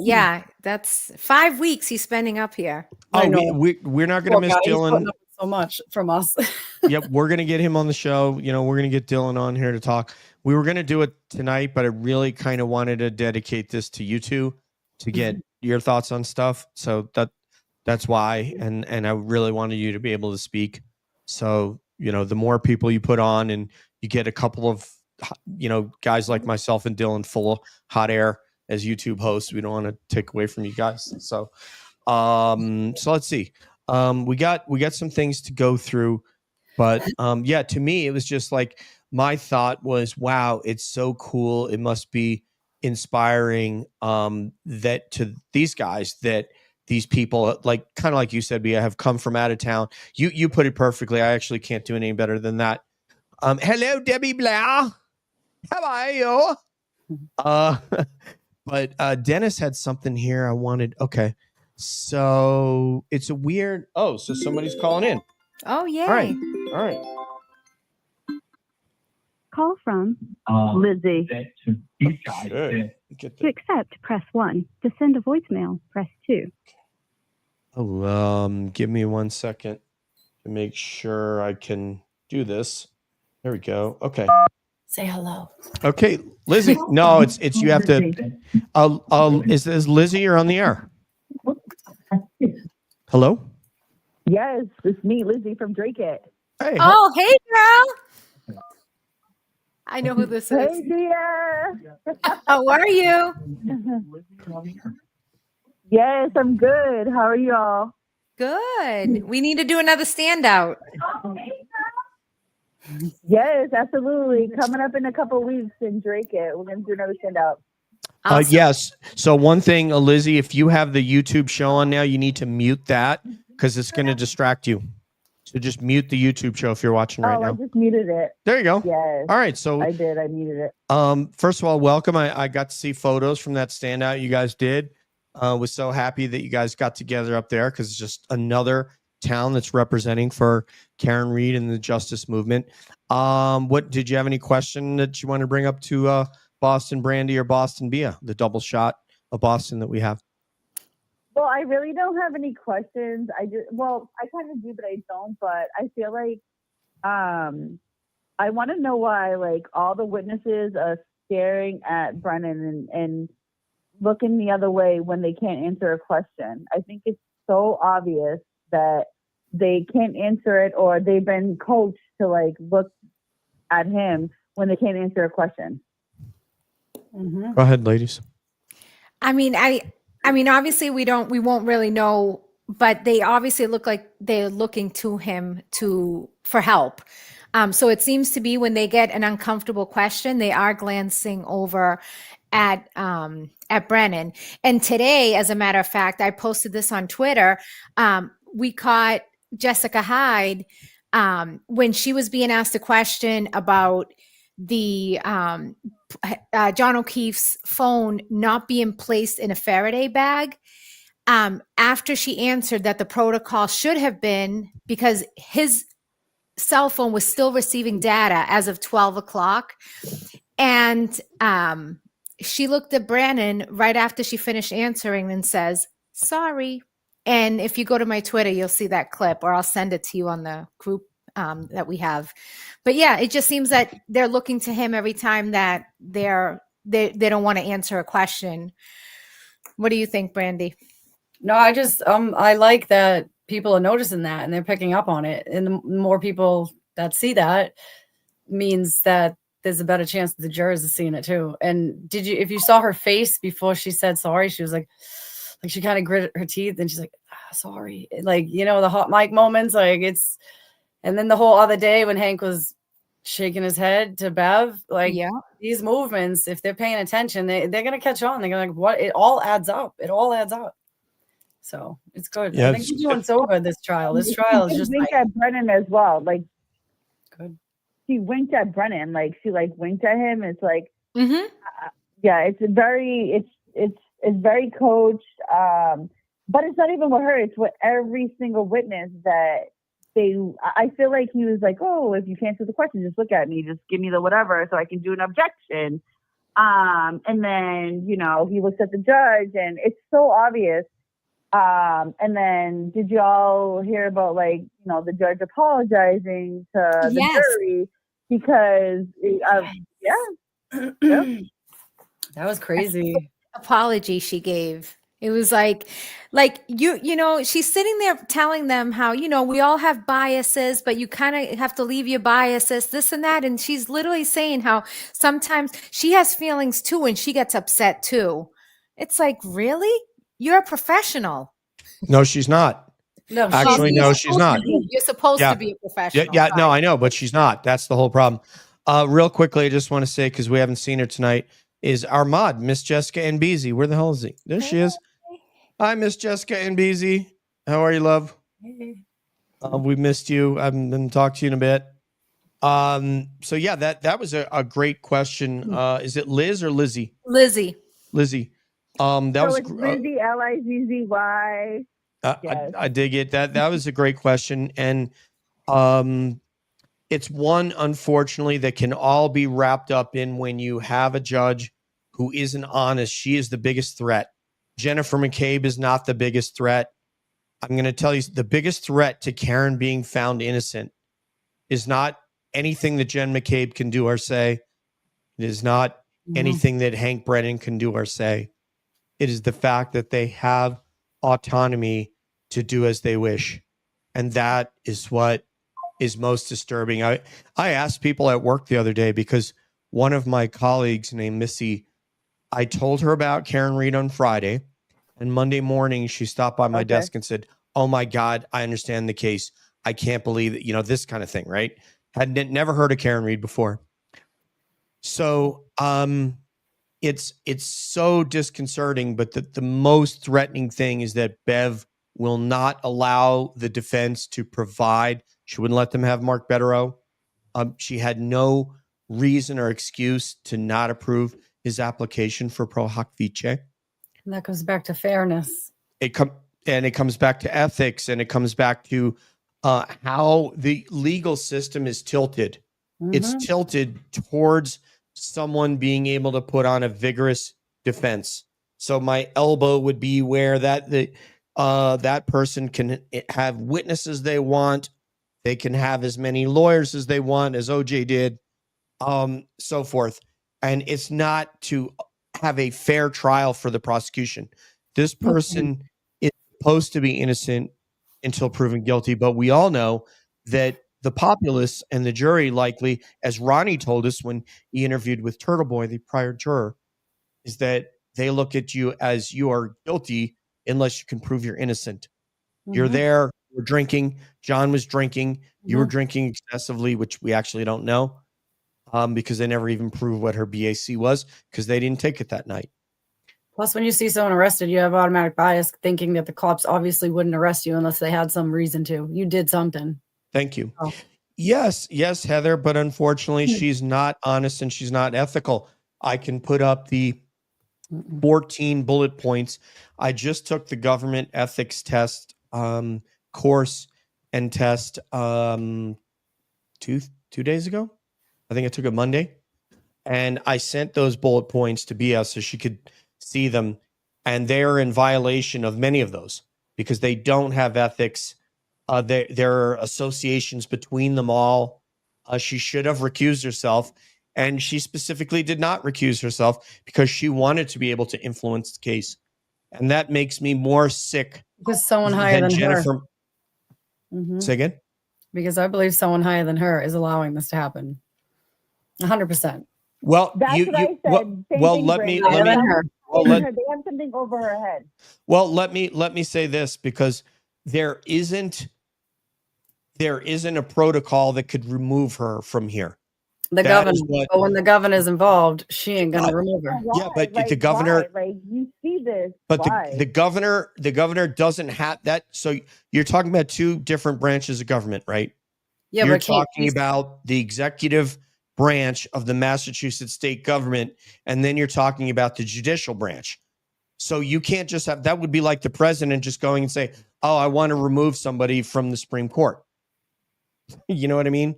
that's 5 weeks he's spending up here. Oh, we're not going to miss Dylan so much from us. Yep, we're going to get him on the show. We're going to get Dylan on here to talk. We were going to do it tonight, but I really kind of wanted to dedicate this to you two to get your thoughts on stuff. So that's why, and I really wanted you to be able to speak. So, the more people you put on and you get a couple of guys like myself and Dylan full of hot air as YouTube hosts, we don't want to take away from you guys. So let's see. We got some things to go through, but to me, it was just like, my thought was, wow, it's so cool. It must be inspiring that to these guys, that these people, like kind of like you said, Bia, have come from out of town. You put it perfectly. I actually can't do any better than that. Hello, Debbie Blair. How are you? But Dennis had something here I wanted. Okay. So it's a weird. Oh, so somebody's calling in. Oh, yeah. All right. Call from Lizzie. To accept, press 1. To send a voicemail, press 2. Oh, give me 1 second to make sure I can do this. There we go. Okay. Say hello. Okay, Lizzie. No, it's you have to. Is Lizzie? You're on the air. Hello. Yes, it's me, Lizzie from Drake It. Hey. Oh, hey, girl. I know who this is. Hey, dear. How are you? Yes, I'm good. How are y'all? Good. We need to do another standout. Yes, absolutely. Coming up in a couple of weeks in Drake it. We're gonna do another stand up. Awesome. Yes. So one thing, Lizzie, if you have the YouTube show on now, you need to mute that because it's going to distract you. So just mute the YouTube show if you're watching right I now. just muted it. There you go. Yes. All right. So I did. I muted it. first of all, welcome. I got to see photos from that standout you guys did. Was so happy that you guys got together up there because it's just another town that's representing for Karen Reed and the justice movement. What did you have any question that you want to bring up to Boston Brandy or Boston Bia, the double shot of Boston that we have? Well, I really don't have any questions. I kind of do, but I don't. But I feel like I want to know why, like, all the witnesses are staring at Brennan and looking the other way when they can't answer a question. I think it's so obvious that they can't answer it, or they've been coached to like look at him when they can't answer a question. Go ahead, ladies. I mean, obviously we won't really know, but they obviously look like they're looking to him for help. So it seems to be when they get an uncomfortable question, they are glancing over at Brennan. And today, as a matter of fact, I posted this on Twitter. We caught Jessica Hyde when she was being asked a question about the John O'Keefe's phone not being placed in a Faraday bag. After she answered that the protocol should have been, because his cell phone was still receiving data as of 12 o'clock. And she looked at Brandon right after she finished answering and says, sorry. And if you go to my Twitter, you'll see that clip, or I'll send it to you on the group that we have. But yeah, it just seems that they're looking to him every time that they don't want to answer a question. What do you think, Brandy? No, I just I like that people are noticing that and they're picking up on it. And the more people that see that means that there's a better chance that the jurors are seeing it too. And if you saw her face before she said sorry, she was like she kind of gritted her teeth and she's like, sorry. Like, the hot mic moments, like it's, and then the whole other day when Hank was shaking his head to Bev, like these movements, if they're paying attention, they're going to catch on. They're going to, what? It all adds up. It all adds up. So it's good. Yeah, I think he's doing so good this trial. This trial is just winked at Brennan as well. Like, good. She winked at Brennan. Like, she like winked at him. It's like, Mm-hmm. It's very coached. But it's not even with her. It's with every single witness that I feel like he was like, oh, if you can't answer the question, just look at me, just give me the whatever so I can do an objection. And then, he looks at the judge and it's so obvious. And then did you all hear about the judge apologizing to the jury because that was crazy. Apology she gave. It was like she's sitting there telling them how, we all have biases, but you kind of have to leave your biases, this and that. And she's literally saying how sometimes she has feelings too, and she gets upset too. It's like, really? You're a professional. No, she's not. No, actually, no, she's not. You're supposed to be a professional. Yeah, no, I know, but she's not. That's the whole problem. Real quickly, I just want to say, because we haven't seen her tonight, is our mod, Miss Jessica Nbeezy. Where the hell is he? There she is. Hi, Miss Jessica Nbeezy. How are you, love? Hey. We missed you. I haven't been talking to you in a bit. So yeah, that was a great question. Is it Liz or Lizzie? Lizzie. That was Lizzie, Lizzy. Yes. I dig it. That was a great question, and it's one, unfortunately, that can all be wrapped up in when you have a judge who isn't honest. She is the biggest threat. Jennifer McCabe is not the biggest threat. I'm going to tell you, the biggest threat to Karen being found innocent is not anything that Jen McCabe can do or say. It is not anything that Hank Brennan can do or say. It is the fact that they have autonomy to do as they wish. And that is what is most disturbing. I asked people at work the other day because one of my colleagues named Missy, I told her about Karen Reed on Friday, and Monday morning she stopped by my desk and said, oh my God, I understand the case. I can't believe it. This kind of thing, right? never heard of Karen Reed before. So it's so disconcerting, but the most threatening thing is that Bev will not allow the defense to provide. She wouldn't let them have Mark Betterow. She had no reason or excuse to not approve his application for pro hoc vice. And that goes back to fairness. It comes back to ethics, and it comes back to how the legal system is tilted. It's tilted towards someone being able to put on a vigorous defense. So my elbow would be where that person can have witnesses they want. They can have as many lawyers as they want, as OJ did, so forth. And it's not to have a fair trial for the prosecution. This person is supposed to be innocent until proven guilty, but we all know that the populace and the jury likely, as Ronnie told us when he interviewed with Turtle Boy, the prior juror, is that they look at you as you are guilty unless you can prove you're innocent. You're there, you're drinking. John was drinking. You were drinking excessively, which we actually don't know because they never even proved what her BAC was because they didn't take it that night. Plus, when you see someone arrested, you have automatic bias thinking that the cops obviously wouldn't arrest you unless they had some reason to. You did something. Thank you. Oh. Yes, Heather, but unfortunately, she's not honest and she's not ethical. I can put up the 14 bullet points. I just took the government ethics test course and test 2 days ago. I think I took it Monday. And I sent those bullet points to BS so she could see them. And they're in violation of many of those because they don't have ethics. There are associations between them all. She should have recused herself. And she specifically did not recuse herself because she wanted to be able to influence the case. And that makes me more sick. Because someone higher than Jennifer. her. Say again? Because I believe someone higher than her is allowing this to happen. 100%. Well, That's what I said. let me. They have something over her head. Well, let me say this because there isn't a protocol that could remove her from here. The governor, but when the governor is involved, she ain't gonna remove her. Yeah, but the governor, like you see this, but the governor doesn't have that. So you're talking about two different branches of government, right? Yeah, you're talking about the executive branch of the Massachusetts state government, and then you're talking about the judicial branch. So you can't just have that. Would be like the president just going and say, "Oh, I want to remove somebody from the Supreme Court." You know what I mean?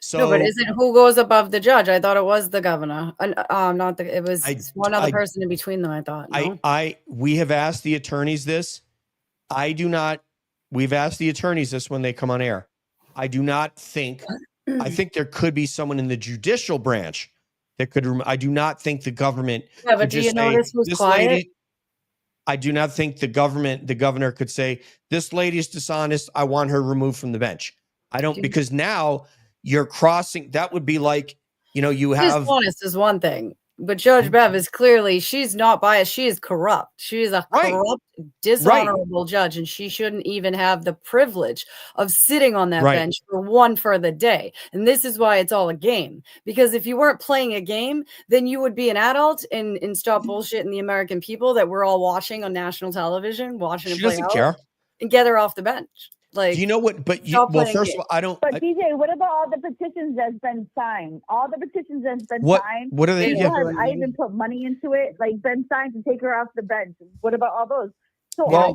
So, no, but isn't who goes above the judge? I thought it was the governor. Not the. It was one other person in between them. I thought. No? We have asked the attorneys this. I do not. We've asked the attorneys this when they come on air. I do not think. I think there could be someone in the judicial branch that could. I do not think the government. Yeah, but do you notice who's quiet? Lady, I do not think the governor could say, "This lady is dishonest. I want her removed from the bench." I don't, because now you're crossing. That would be like, you have. Dishonest is one thing, but Judge Bev is clearly, she's not biased. She is corrupt. She is a corrupt, dishonorable judge, and she shouldn't even have the privilege of sitting on that bench for one further day. And this is why it's all a game. Because if you weren't playing a game, then you would be an adult and stop bullshitting the American people that we're all watching on national television, watching it play out, and get her off the bench. Like, you know what? But first of all, I don't. But DJ, what about all the petitions that's been signed? All the petitions that's been signed. What are they? I even put money into it, like been signed to take her off the bench. What about all those? So I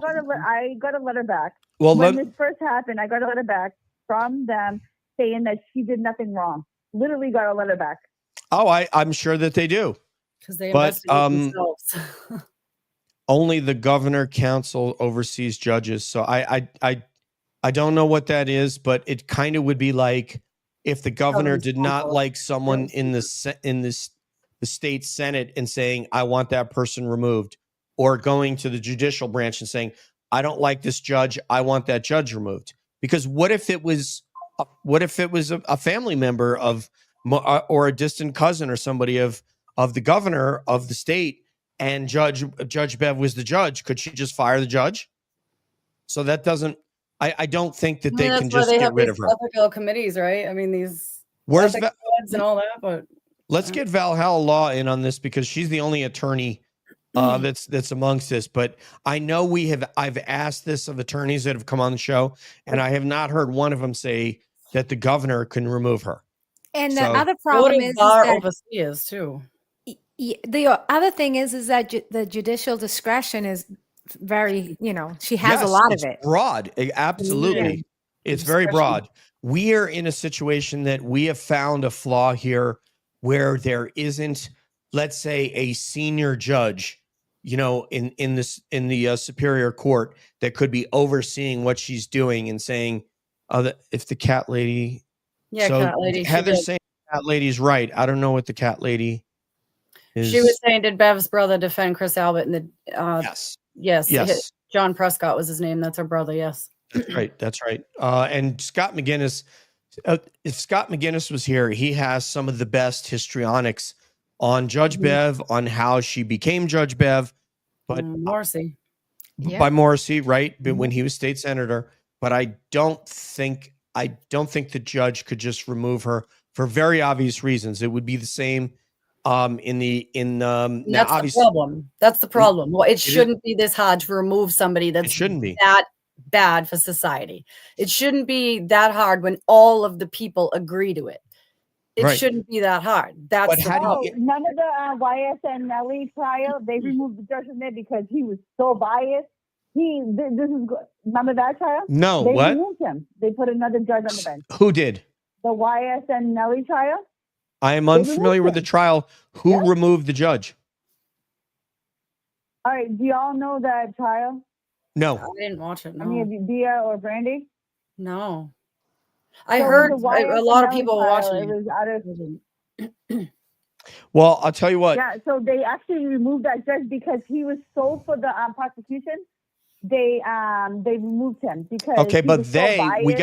got a letter back. Well, when this first happened, I got a letter back from them saying that she did nothing wrong. Literally got a letter back. Oh, I'm sure that they do. Because they investigate themselves. Only the governor council oversees judges. So I don't know what that is, but it kind of would be like if the governor did not like someone in the state Senate and saying, "I want that person removed," or going to the judicial branch and saying, "I don't like this judge. I want that judge removed." Because what if it was a family member of or a distant cousin or somebody of the governor of the state, and Judge Bev was the judge? Could she just fire the judge? So that doesn't. I don't think that I they mean, can that's why just they get have rid these of her. ethical committees, right? I mean, these Where's ethics boards and all that. But Let's get Valhalla Law in on this because she's the only attorney that's amongst this. But I know I've asked this of attorneys that have come on the show, and I have not heard one of them say that the governor can remove her. And So- the other what problem if is bar that overseas too? the other thing is that the judicial discretion is very, she has a Yes, lot it's of it. broad. Absolutely. It's very Discretion. broad. We are in a situation that we have found a flaw here where there isn't, let's say, a senior judge, in the superior court that could be overseeing what she's doing and saying, if the cat lady. Yeah, So cat lady. Heather's saying cat lady's right. I don't know what the cat lady is. She was saying, did Bev's brother defend Chris Albert? And yes. yes, John Prescott was his name. That's her brother. Yes. That's right. And Scott McGinnis, if Scott McGinnis was here, he has some of the best histrionics on Judge Bev, on how she became Judge Bev, but Morrissey. by Morrissey, right? But when he was state senator, but I don't think the judge could just remove her for very obvious reasons. It would be the same now That's obviously the problem. That's the problem. Well, it shouldn't be this hard to remove somebody that's it shouldn't be that bad for society. It shouldn't be that hard when all of the people agree to it. It Right. shouldn't be that hard. That's But the how do problem. you- None of the YSN Nelly trial, they removed the judge from there because he was so biased. Remember that trial? No, They what? removed him. They put another judge on the bench. Who did? The YSN Nelly trial? I am They unfamiliar with removed the him. trial. Who Yeah. removed the judge? All right, do y'all know that trial? No. I didn't watch it. No. Any of you, Dia or Brandy? No. I So heard the a lot of YSN people trial, watching it it. was out of Well, I'll tell you what. Yeah, so they actually removed that judge because he was so for the prosecution. They removed him because Okay, he but was so biased we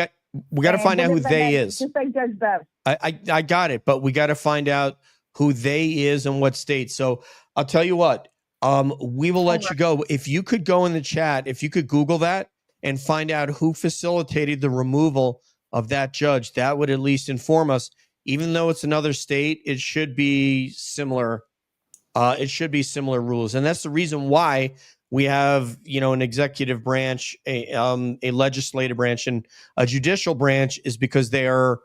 got to and find out who wouldn't let they that- is. Just like Judge Bev. I got it, but we got to find out who they is and what state. So I'll tell you what. We will let you go. If you could go in the chat, if you could Google that and find out who facilitated the removal of that judge, that would at least inform us. Even though it's another state, it should be similar. It should be similar rules, and that's the reason why we have, an executive branch, a legislative branch, and a judicial branch, is because they're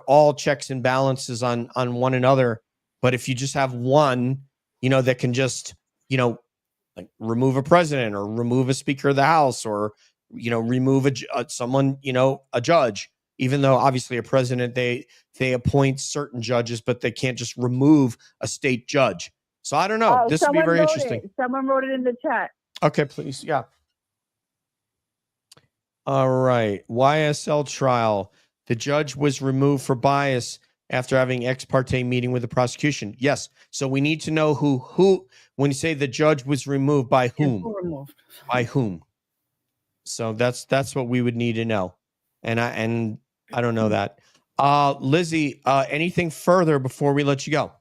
all checks and balances on one another. But if you just have one, that can just, like remove a president or remove a speaker of the house or, remove someone, a judge, even though obviously a president, they appoint certain judges, but they can't just remove a state judge. So I don't know. This would be very interesting. Someone wrote it in the chat. Okay, please. Yeah. All right. YSL trial. The judge was removed for bias after having ex parte meeting with the prosecution. Yes. So we need to know who when you say the judge was removed, by whom? Who removed? By whom? So that's what we would need to know. And I don't know that. Lizzie, anything further before we let you go?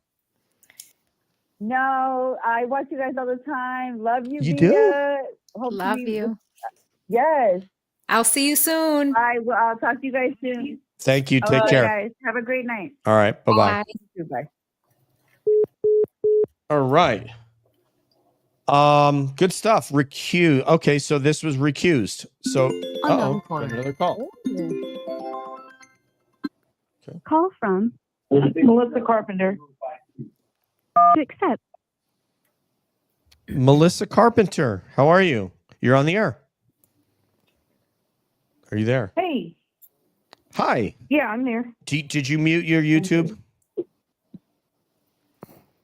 No, I watch you guys all the time. Love you. You Dia. do? Hope Love you. Yes. I'll see you soon. I'll talk to you guys soon. Thank you. Take All right, care. guys. Have a great night. All right. Bye-bye. Goodbye. All right. Good stuff. Recuse. Okay, so this was recused. So another call. Call from Melissa Carpenter. to accept. Melissa Carpenter, how are you? You're on the air. Are you there? Hey. Hi. Yeah, I'm there. Did you mute your YouTube?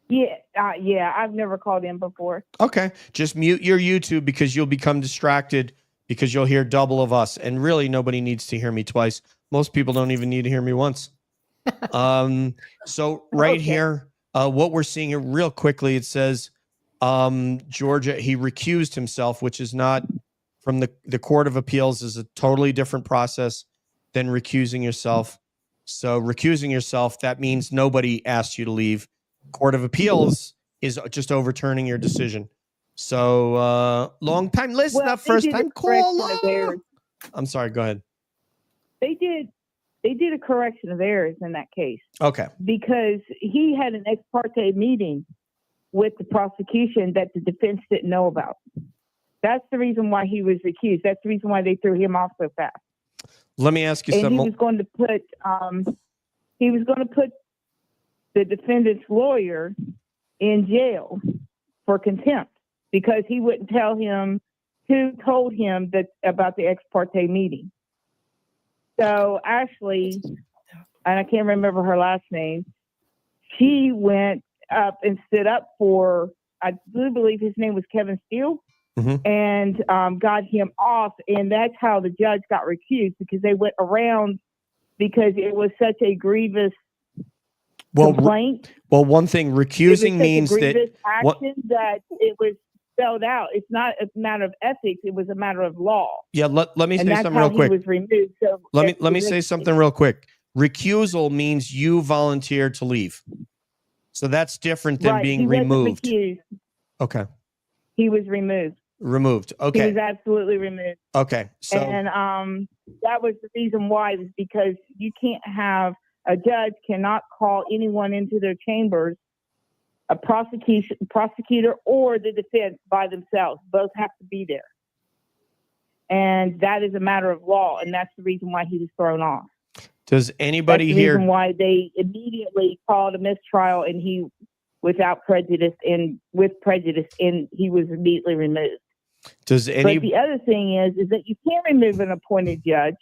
Yeah, I've never called in before. Okay. Just mute your YouTube because you'll become distracted because you'll hear double of us. And really, nobody needs to hear me twice. Most people don't even need to hear me once. So right here, what we're seeing here real quickly, it says Georgia, he recused himself, which is not from the Court of Appeals, is a totally different process than recusing yourself. So recusing yourself, that means nobody asked you to leave. Court of Appeals is just overturning your decision. So long time listener, first time caller. I'm sorry. Go ahead. They did a correction of errors in that case Okay. because he had an ex parte meeting with the prosecution that the defense didn't know about. That's the reason why he was accused. That's the reason why they threw him off so fast. Let me ask you And something. he was going to put the defendant's lawyer in jail for contempt because he wouldn't tell him who told him that about the ex parte meeting. So Ashley, and I can't remember her last name, she went up and stood up for, I do believe his name was Kevin Steele, and got him off. And that's how the judge got recused, because they went around because it was such a grievous complaint. Well, one thing, recusing means that action that it was spelled out. It's not a matter of ethics; it was a matter of law. Yeah, let me And say that's something how real quick. he was removed. So Let me say something real quick. Recusal means you volunteer to leave, so that's different than being he removed. Wasn't recused. Okay, He was removed. removed. He Okay, was absolutely removed. okay. So And that was the reason why, was because you can't have a judge cannot call anyone into their chambers, a prosecutor or the defense by themselves. Both have to be there. And that is a matter of law, and that's the reason why he was thrown off. does anybody That's the here? reason why they immediately called a mistrial, and he, without prejudice and with prejudice, and he was immediately removed. Does any? But the other thing is that you can't remove an appointed judge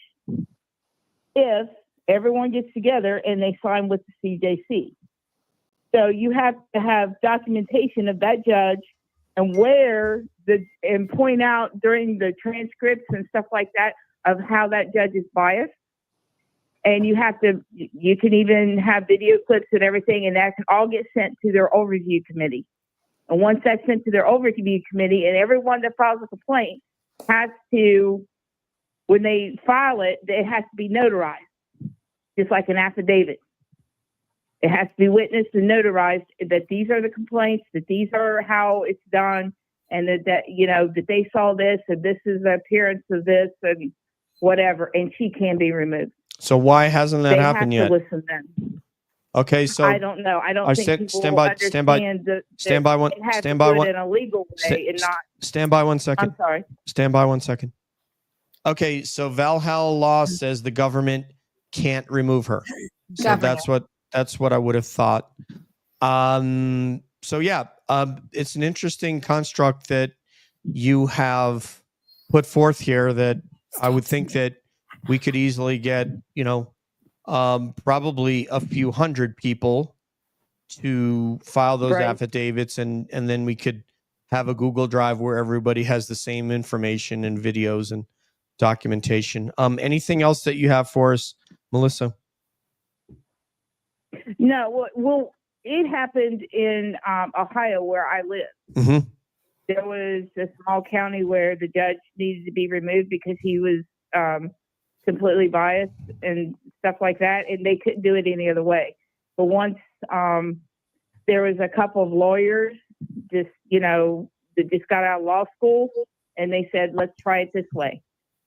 if everyone gets together and they sign with the CJC. So you have to have documentation of that judge and and point out during the transcripts and stuff like that of how that judge is biased. And you can even have video clips and everything, and that can all get sent to their overview committee. And once that's sent to their overview committee, and everyone that files a complaint has to, when they file it, it has to be notarized, just like an affidavit. It has to be witnessed and notarized that these are the complaints, that these are how it's done, and that they saw this, and this is the appearance of this, and whatever, and she can be removed. So why hasn't that happened yet? They have to listen then. Okay, so I don't know. I don't think people stand by one in a legal way and not. Stand by 1 second. I'm sorry. Stand by 1 second. Okay, so Valhalla law says the government can't remove her. So that's what I would have thought. So yeah, it's an interesting construct that you have put forth here that I would think that we could easily get, probably a few hundred people to file those affidavits, and then we could have a Google Drive where everybody has the same information and videos and documentation. Anything else that you have for us, Melissa? No, well, it happened in Ohio, where I live. Mm-hmm. There was a small county where the judge needed to be removed because he was completely biased and stuff like that, and they couldn't do it any other way. But once there was a couple of lawyers that just got out of law school, and they said, let's try it this way.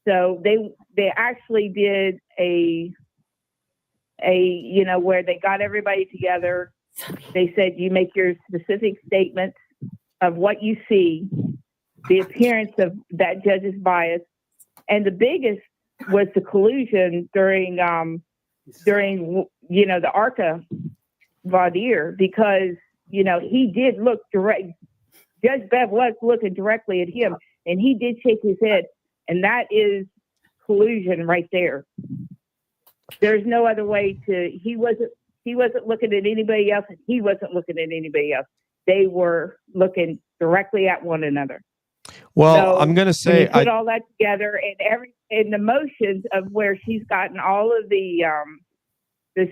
So they actually did a where they got everybody together. They said, you make your specific statements of what you see, the appearance of that judge's bias, and the biggest was the collusion during the ARCA voir dire, because he did look direct. Judge Bev was looking directly at him, and he did shake his head, and that is collusion right there. There's no other way to. He wasn't looking at anybody else, and he wasn't looking at anybody else. They were looking directly at one another. Well, so I'm going to say, when you put all that together, and the motions of where she's gotten all of the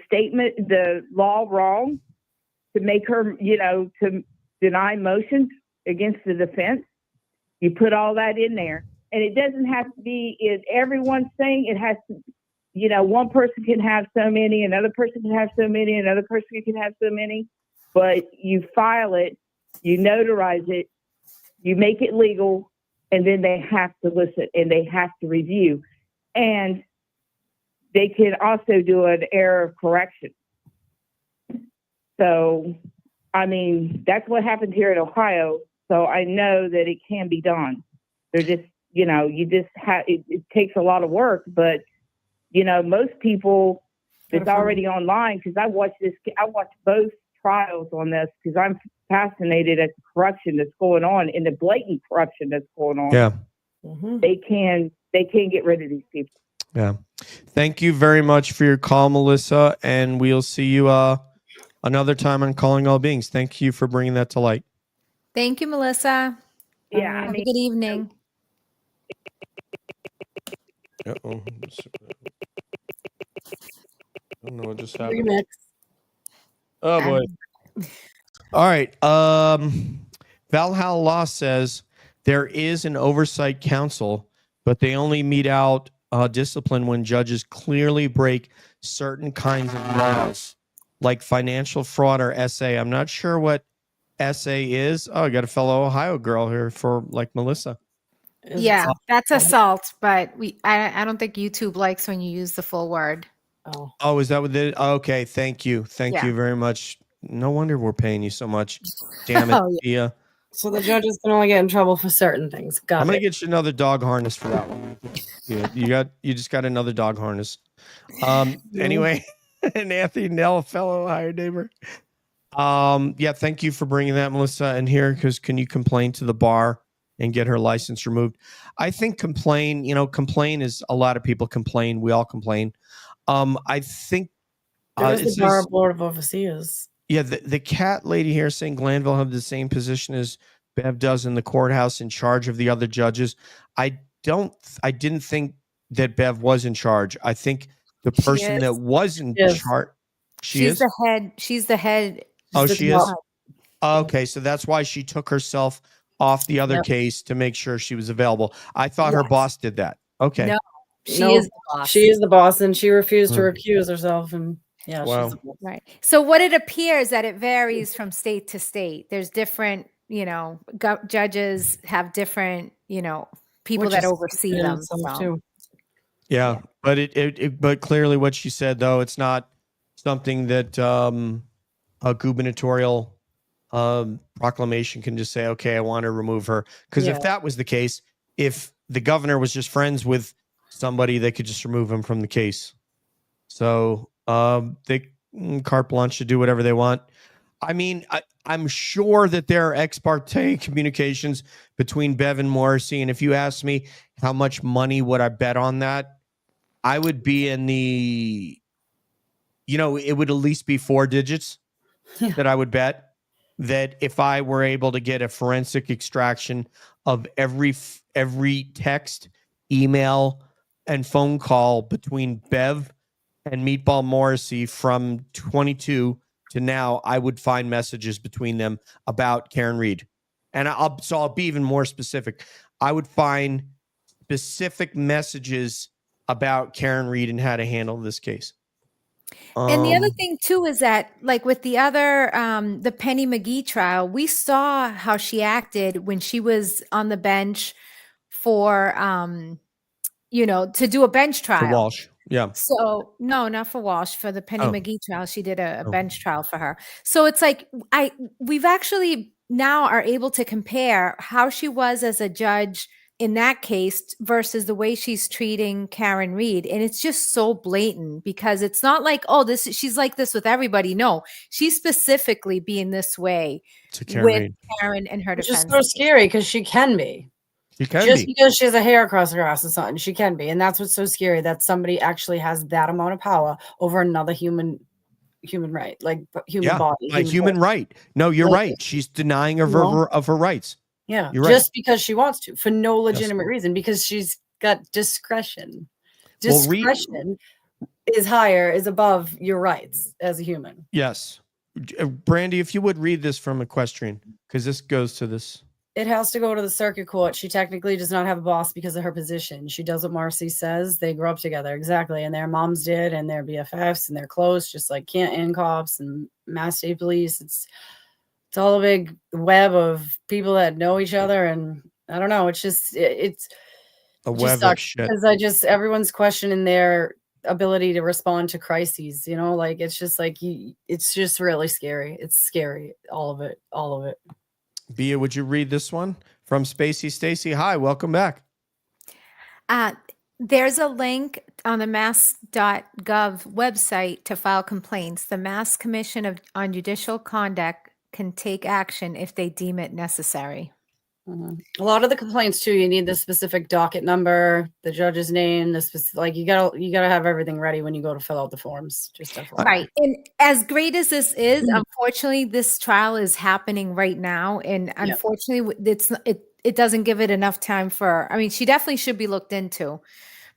statement, the law wrong, to make her, to deny motions against the defense. You put all that in there, and it doesn't have to be in everyone's thing. It has to, one person can have so many, another person can have so many, another person can have so many, but you file it, you notarize it, you make it legal, and then they have to listen and they have to review. and they can also do an error of correction. So, I mean, that's what happened here in Ohio. So I know that it can be done. They're just, you know, you just have, it takes a lot of work, but, you know, most people, it's already online, because I watched both trials on this because I'm fascinated at the corruption that's going on and the blatant corruption that's going on. Yeah. They can get rid of these people. Yeah. Thank you very much for your call, Melissa. And we'll see you another time on Calling All Beings. Thank you for bringing that to light. Thank you, Melissa. Yeah. Have a good evening. Uh-oh. I don't know what just happened. Remix. Oh boy. All right. Valhalla Law says there is an oversight council, but they only mete out discipline when judges clearly break certain kinds of laws, like financial fraud or SA. I'm not sure what SA is. Oh, I got a fellow Ohio girl here for like Melissa. Yeah, that's assault, but I don't think YouTube likes when you use the full word. Oh, is that what it? Okay, thank you. Thank you very much. No wonder we're paying you so much. Damn it, Thea. So the judges can only get in trouble for certain things. I'm gonna get you another dog harness for that one. Yeah, you just got another dog harness. Anyway, and Anthony Nell, a fellow Ohio neighbor. Yeah, thank you for bringing that, Melissa, in here, because can you complain to the bar and get her license removed? I think complain is a lot of people complain. We all complain. I think there's the bar board of overseers. Yeah, the cat lady here saying Glanville have the same position as Bev does in the courthouse, in charge of the other judges. I didn't think that Bev was in charge. I think the person that was in charge. She's the head. She's the head. Oh, she is? Okay, so that's why she took herself off the other case to make sure she was available. I thought her boss did that. Okay. No, she is the boss. She is the boss, and she refused to recuse herself. And yeah, wow. She's the boss. Right. So what it appears that it varies from state to state. There's different, judges have different, people that oversee them. So. Yeah, but but clearly what she said, though, it's not something that a gubernatorial proclamation can just say, okay, I want to remove her. Because if that was the case, if the governor was just friends with somebody, they could just remove him from the case. So they carte blanche to do whatever they want. I mean, I'm sure that there are ex parte communications between Bev and Morrissey. And if you ask me how much money would I bet on that, I would be in the, it would at least be 4 digits that I would bet that if I were able to get a forensic extraction of every text, email, and phone call between Bev and Meatball Morrissey from 22 to now, I would find messages between them about Karen Reed. And I'll be even more specific. I would find specific messages about Karen Reed and how to handle this case. And the other thing too is that, like with the other, the Penny McGee trial, we saw how she acted when she was on the bench for, to do a bench trial. For Walsh, yeah. So no, not for Walsh. For the Penny McGee trial, she did a bench trial for her. So it's like we've actually now are able to compare how she was as a judge in that case versus the way she's treating Karen Reed. And it's just so blatant because it's not like, she's like this with everybody. No, she's specifically being this way with Karen and her defense. Which is so scary because she can be. She can just be. Because she has a hair across her ass or something, she can be. And that's what's so scary, that somebody actually has that amount of power over another human right, like human body. Like human right. No, you're right. She's denying of her rights. Yeah, you're just because she wants to, for no legitimate reason, because she's got discretion. Discretion is above your rights as a human. Yes. Brandy, if you would read this from Equestrian, because this goes to this. It has to go to the circuit court. She technically does not have a boss because of her position. She does what Marcy says. They grew up together. Exactly. And their moms did, and they're BFFs, and they're close, just like Canton cops and Mass State Police. It's all a big web of people that know each other. And I don't know. It's just, it's A It web just of sucks shit. because everyone's questioning their ability to respond to crises. Like it's just like it's just really scary. It's scary, all of it, all of it. Bia, would you read this one from Spacey Stacy? Hi, welcome back. There's a link on the mass.gov website to file complaints. The Mass Commission on Judicial Conduct can take action if they deem it necessary. A lot of the complaints too, you need the specific docket number, the judge's name, the specific, like you gotta have everything ready when you go to fill out the forms. Just FYI. Right. And as great as this is, unfortunately, this trial is happening right now. And unfortunately, it doesn't give it enough time she definitely should be looked into.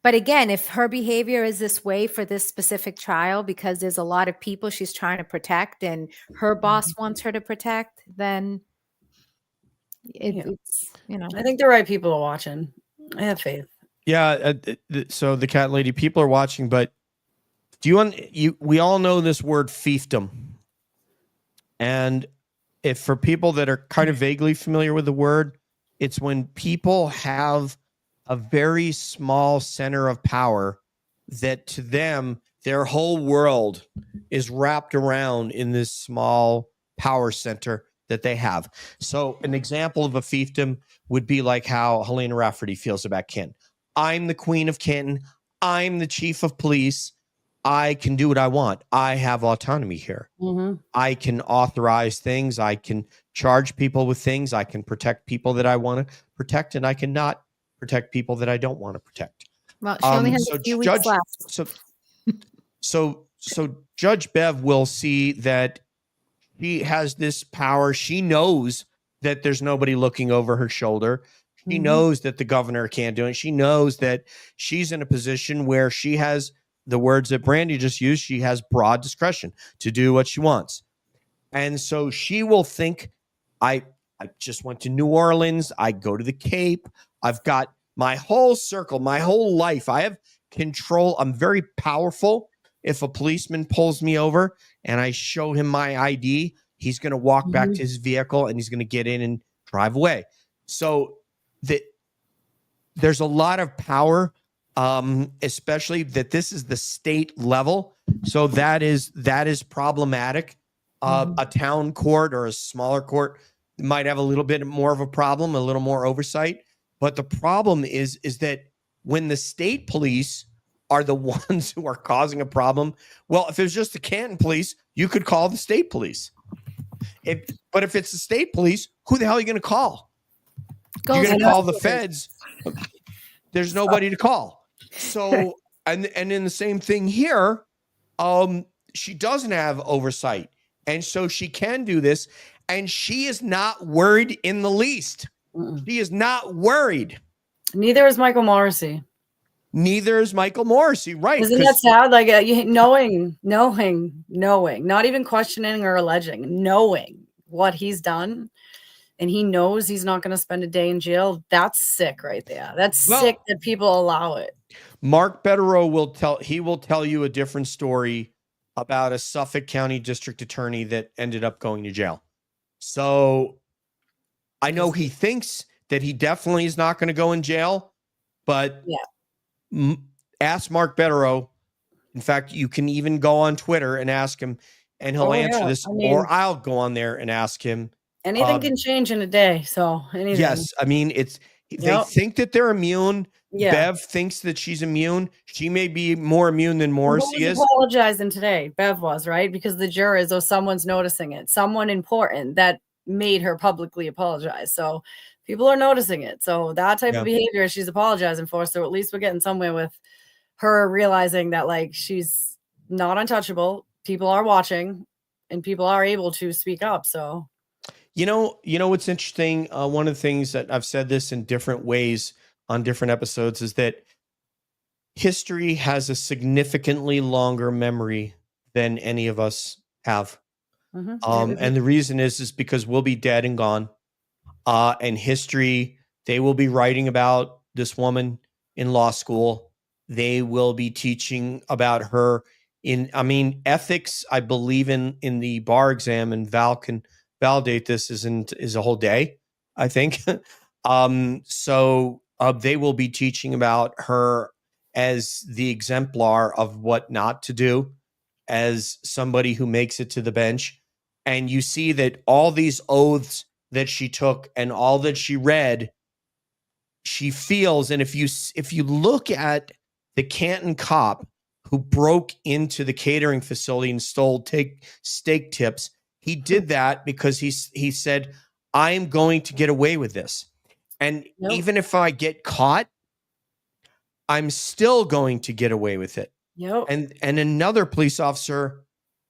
But again, if her behavior is this way for this specific trial, because there's a lot of people she's trying to protect and her boss wants her to protect, then it's, I think the right people are watching. I have faith. Yeah. So the cat lady, people are watching, but we all know this word fiefdom. And if for people that are kind of vaguely familiar with the word, it's when people have a very small center of power that to them, their whole world is wrapped around in this small power center that they have. So an example of a fiefdom would be like how Helena Rafferty feels about Ken. I'm the queen of Ken. I'm the chief of police. I can do what I want. I have autonomy here. I can authorize things. I can charge people with things. I can protect people that I want to protect, and I cannot protect people that I don't want to protect. Well, she only has a few weeks left. So Judge Bev will see that she has this power. She knows that there's nobody looking over her shoulder. She knows that the governor can't do it. She knows that she's in a position where she has the words that Brandy just used. She has broad discretion to do what she wants. And so she will think, I just went to New Orleans. I go to the Cape. I've got my whole circle, my whole life. I have control. I'm very powerful. If a policeman pulls me over and I show him my ID, he's going to walk back to his vehicle and he's going to get in and drive away. So there's a lot of power, especially that this is the state level. So that is problematic. A town court or a smaller court might have a little bit more of a problem, a little more oversight. But the problem is that when the state police are the ones who are causing a problem, well, if it was just the Canton police, you could call the state police. But if it's the state police, who the hell are you going to call? You're going to call the feds. There's nobody to call. So, and in the same thing here, she doesn't have oversight. And so she can do this. And she is not worried in the least. She is not worried. Neither is Michael Morrissey. Neither is Michael Morrissey, right? Isn't that sad? Like knowing, not even questioning or alleging, knowing what he's done, and he knows he's not going to spend a day in jail. That's sick right there. That's sick that people allow it. Mark Betterow will tell you a different story about a Suffolk County district attorney that ended up going to jail. So I know he thinks that he definitely is not going to go in jail, but ask Mark Betterow. In fact, you can even go on Twitter and ask him, and he'll answer this, or I'll go on there and ask him. Anything can change in a day. So anything. Yes, I mean they think that they're immune. Yeah. Bev thinks that she's immune. She may be more immune than Morrissey is. Apologizing today, Bev was, right? Because the jurors, or someone's noticing it, someone important that made her publicly apologize. So people are noticing it. So that type of behavior she's apologizing for. So at least we're getting somewhere with her realizing that like she's not untouchable. People are watching and people are able to speak up. So you know what's interesting? One of the things that I've said this in different ways on different episodes is that history has a significantly longer memory than any of us have. And the reason is because we'll be dead and gone. And history, they will be writing about this woman in law school. They will be teaching about her ethics, I believe in the bar exam, and Val can validate this is a whole day, I think. So they will be teaching about her as the exemplar of what not to do, as somebody who makes it to the bench. And you see that all these oaths that she took and all that she read, she feels. And if you look at the Canton cop who broke into the catering facility and stole steak tips, he did that because he said, I'm going to get away with this. And even if I get caught, I'm still going to get away with it. Yep. And another police officer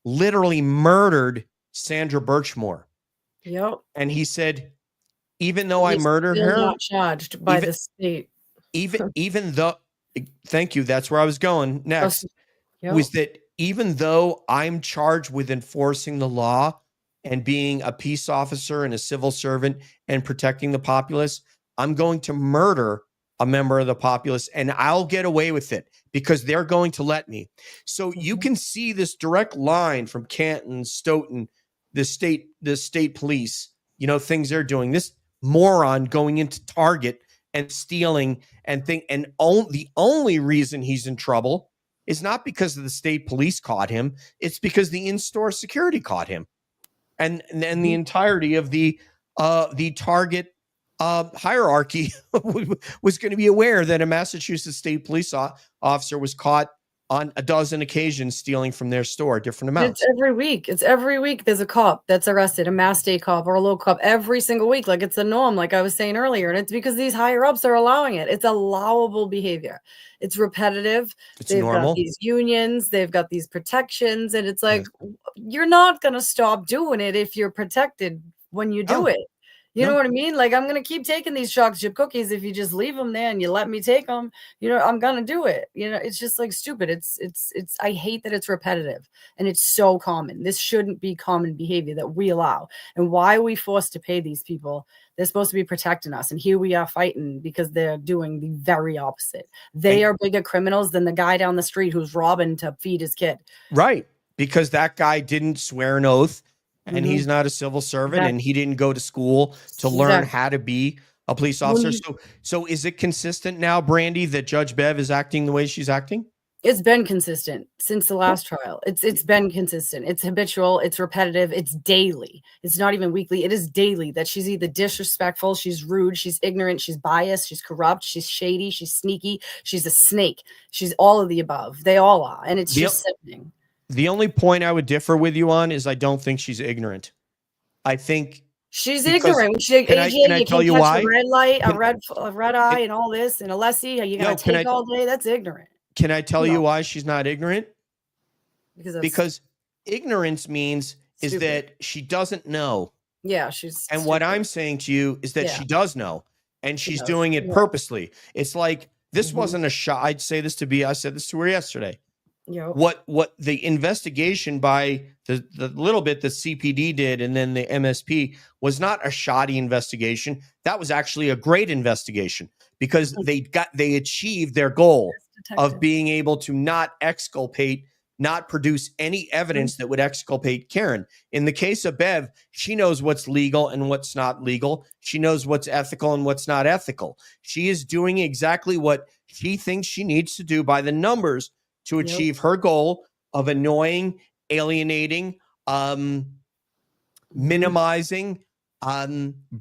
literally murdered Sandra Birchmore. Yep. And he said, even though I He's murdered still her, not charged by the state. even though, thank you, that's where I was going next, Yep. was that even though I'm charged with enforcing the law and being a peace officer and a civil servant and protecting the populace, I'm going to murder a member of the populace and I'll get away with it because they're going to let me. So you can see this direct line from Canton, Stoughton, the state police, things they're doing. This moron going into Target and stealing the only reason he's in trouble is not because of the state police caught him. It's because the in-store security caught him. And the entirety of the Target hierarchy was going to be aware that a Massachusetts state police officer was caught on a dozen occasions stealing from their store different amounts. It's every week. There's a cop that's arrested, a Mass state cop or a local cop every single week. Like it's a norm, like I was saying earlier. And it's because these higher ups are allowing it. It's allowable behavior. It's repetitive. They've normal. got these unions, they've got these protections, and it's like, you're not going to stop doing it if you're protected when you do it. You know what I mean? Like, I'm going to keep taking these chocolate chip cookies. If you just leave them there and you let me take them, I'm going to do it. It's just like stupid. I hate that it's repetitive and it's so common. This shouldn't be common behavior that we allow. And why are we forced to pay these people? They're supposed to be protecting us. And here we are fighting because they're doing the very opposite. They are bigger criminals than the guy down the street who's robbing to feed his kid. Right. Because that guy didn't swear an oath. And he's not a civil servant, and he didn't go to school to learn how to be a police officer. So is it consistent now, Brandy, that Judge Bev is acting the way she's acting? It's been consistent since the last trial. It's been consistent. It's habitual. It's repetitive. It's daily. It's not even weekly. It is daily that she's either disrespectful, she's rude, she's ignorant, she's biased, she's corrupt, she's shady, she's sneaky, she's a snake. She's all of the above. They all are. And it's just sickening. The only point I would differ with you on is I don't think she's ignorant. I think she's ignorant. Can I tell you why? A red light, a red eye, and all this, and Alessi, you're gonna take all day. That's ignorant. Can I tell you why she's not ignorant? Because ignorance means is that she doesn't know. Yeah, she's. And what I'm saying to you is that she does know, and she's doing it purposely. It's like this wasn't a shot. I said this to her yesterday. Yep. What the investigation by the little bit the CPD did and then the MSP was not a shoddy investigation. That was actually a great investigation because they achieved their goal of being able to not produce any evidence that would exculpate Karen. In the case of Bev, she knows what's legal and what's not legal. She knows what's ethical and what's not ethical. She is doing exactly what she thinks she needs to do by the numbers to achieve her goal of annoying, alienating, minimizing,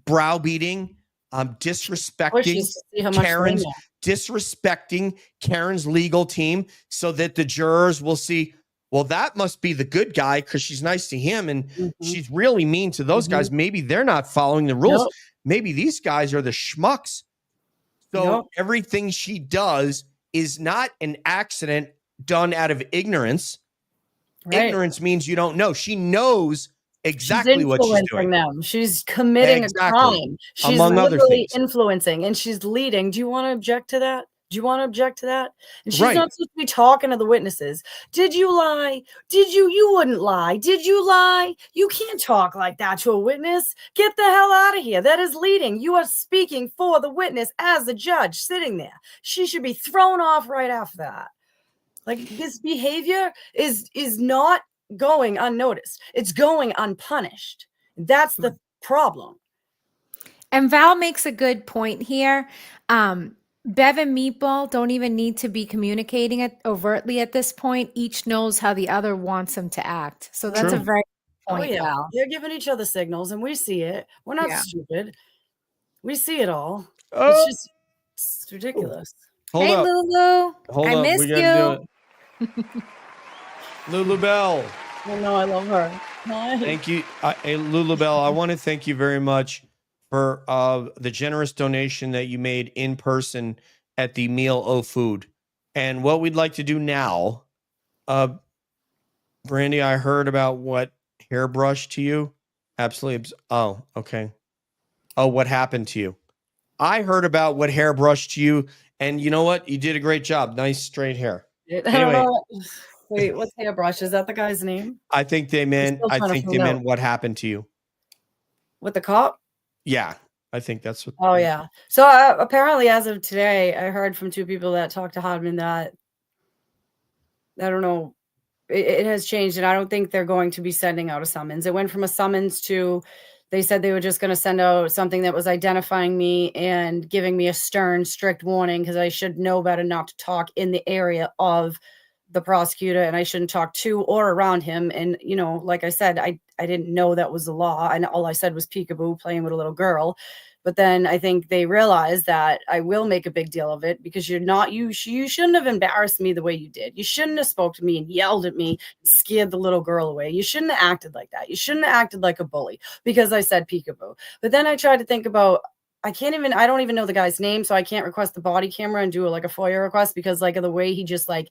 browbeating, disrespecting Karen's legal team so that the jurors will see, well, that must be the good guy because she's nice to him and she's really mean to those guys. Maybe they're not following the rules. Maybe these guys are the schmucks. So everything she does is not an accident done out of ignorance. Right. Ignorance means you don't know. She knows exactly what she's doing. Them. She's committing a crime. She's among other things. Influencing and she's leading. Do you want to object to that? And she's not supposed to be talking to the witnesses. Did you lie? You wouldn't lie. Did you lie? You can't talk like that to a witness. Get the hell out of here. That is leading. You are speaking for the witness as the judge sitting there. She should be thrown off right after that. Like this behavior is not going unnoticed. It's going unpunished. That's the problem. And Val makes a good point here. Bev and Meatball don't even need to be communicating it overtly at this point. Each knows how the other wants them to act. So that's a True. very good Oh point, yeah, Val. they're giving each other signals, and we see it. We're not Yeah. stupid. We see it all. Oh, It's ridiculous. hold Hey, up. Lulu. Hold I up. miss We got to you. do it. Lulu Bell. Oh no, I love her. Hi. Thank you. Hey, Lulu Bell, I want to thank you very much for the generous donation that you made in person at the Meal O Food. And what we'd like to do now, Brandy, I heard about what hairbrush to you. Absolutely. Oh, okay. Oh, what happened to you? I heard about what hairbrush to you. And you know what? You did a great job. Nice straight hair. I don't Anyway. know. Wait, what's hairbrush? Is that the guy's name? I think they meant still trying to find out. what happened to you. With the cop? Yeah. I think that's what. Oh yeah. So apparently, as of today, I heard from 2 people that talked to Hodman that I don't know. It has changed, and I don't think they're going to be sending out a summons. It went from a summons to they said they were just going to send out something that was identifying me and giving me a stern, strict warning because I should know better not to talk in the area of the prosecutor, and I shouldn't talk to or around him. And, you know, like I said, I didn't know that was the law. And all I said was peekaboo, playing with a little girl. But then I think they realized that I will make a big deal of it because you shouldn't have embarrassed me the way you did. You shouldn't have spoke to me and yelled at me and scared the little girl away. You shouldn't have acted like that. You shouldn't have acted like a bully because I said peekaboo. But then I tried to think about, I don't even know the guy's name, so I can't request the body camera and do like a FOIA request because like of the way he just like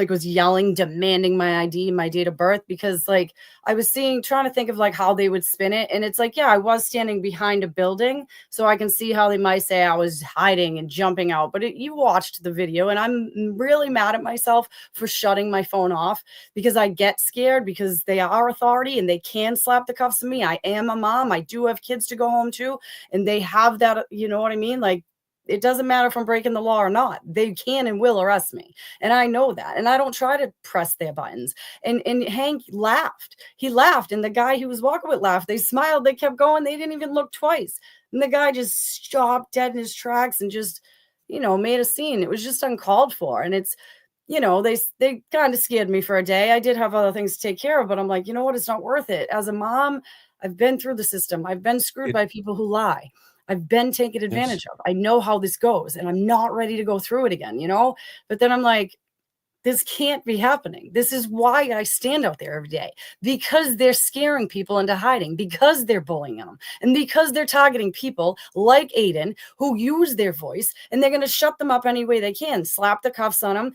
was yelling, demanding my ID, my date of birth, because like I was trying to think of like how they would spin it. And it's like, yeah, I was standing behind a building, so I can see how they might say I was hiding and jumping out. But you watched the video, and I'm really mad at myself for shutting my phone off because I get scared because they are authority and they can slap the cuffs on me. I am a mom. I do have kids to go home to, and they have that, you know what I mean? Like, it doesn't matter if I'm breaking the law or not. They can and will arrest me. And I know that. And I don't try to press their buttons. And Hank laughed. He laughed. And the guy who was walking with laughed. They smiled. They kept going. They didn't even look twice. And the guy just stopped dead in his tracks and just, you know, made a scene. It was just uncalled for. And it's, you know, they kind of scared me for a day. I did have other things to take care of, but I'm like, you know what? It's not worth it. As a mom, I've been through the system. I've been screwed by people who lie. I've been taken advantage of. I know how this goes, and I'm not ready to go through it again, you know? But then I'm like, this can't be happening. This is why I stand out there every day, because they're scaring people into hiding, because they're bullying them, and because they're targeting people like Aiden who use their voice, and they're going to shut them up any way they can, slap the cuffs on them,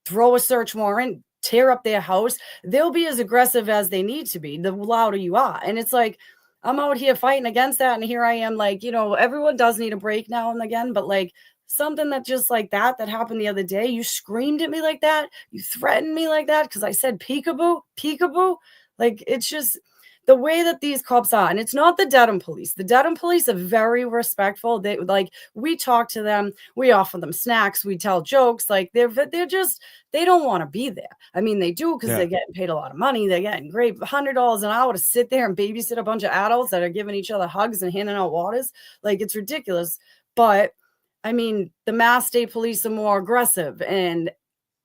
throw a search warrant, tear up their house. They'll be as aggressive as they need to be, the louder you are. And it's like, I'm out here fighting against that. And here I am, like, you know, everyone does need a break now and again, but like something that just like that happened the other day. You screamed at me like that. You threatened me like that because I said peekaboo, peekaboo. Like, it's just the way that these cops are. And it's not the Dedham police. The Dedham police are very respectful. They like, we talk to them, we offer them snacks, we tell jokes. Like they're just, they don't want to be there. I mean, they do because they're getting paid a lot of money. They're getting great $100 an hour to sit there and babysit a bunch of adults that are giving each other hugs and handing out waters. Like, it's ridiculous. But I mean, the Mass State Police are more aggressive, and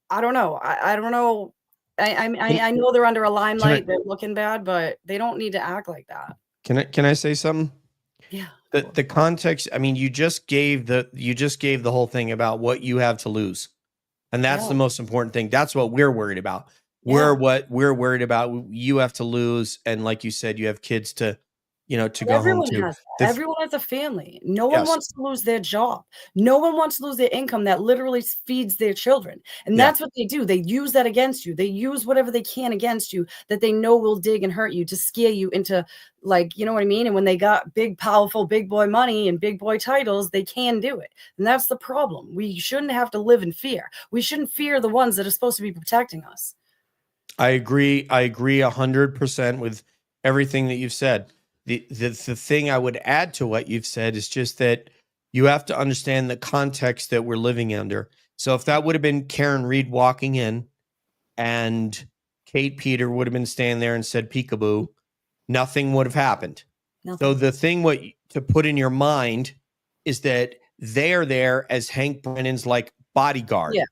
I don't know. I don't know. I know they're under a limelight. They're looking bad, but they don't need to act like that. Can I say something? Yeah. The context. I mean, you just gave the whole thing about what you have to lose, and that's the most important thing. That's what we're worried about. We're worried about. You have to lose, and like you said, you have kids to, you know, to go home to. Everyone has a family. No one wants to lose their job. No one wants to lose their income that literally feeds their children. And that's what they do. They use that against you. They use whatever they can against you that they know will dig and hurt you to scare you into, like, you know what I mean? And when they got big, powerful, big boy money and big boy titles, they can do it. And that's the problem. We shouldn't have to live in fear. We shouldn't fear the ones that are supposed to be protecting us. I agree 100% with everything that you've said. The thing I would add to what you've said is just that you have to understand the context that we're living under. So if that would have been Karen Reed walking in and Kate Peter would have been standing there and said peekaboo, nothing would have happened. Nothing. So the thing to put in your mind is that they're there as Hank Brennan's like bodyguard. Yeah.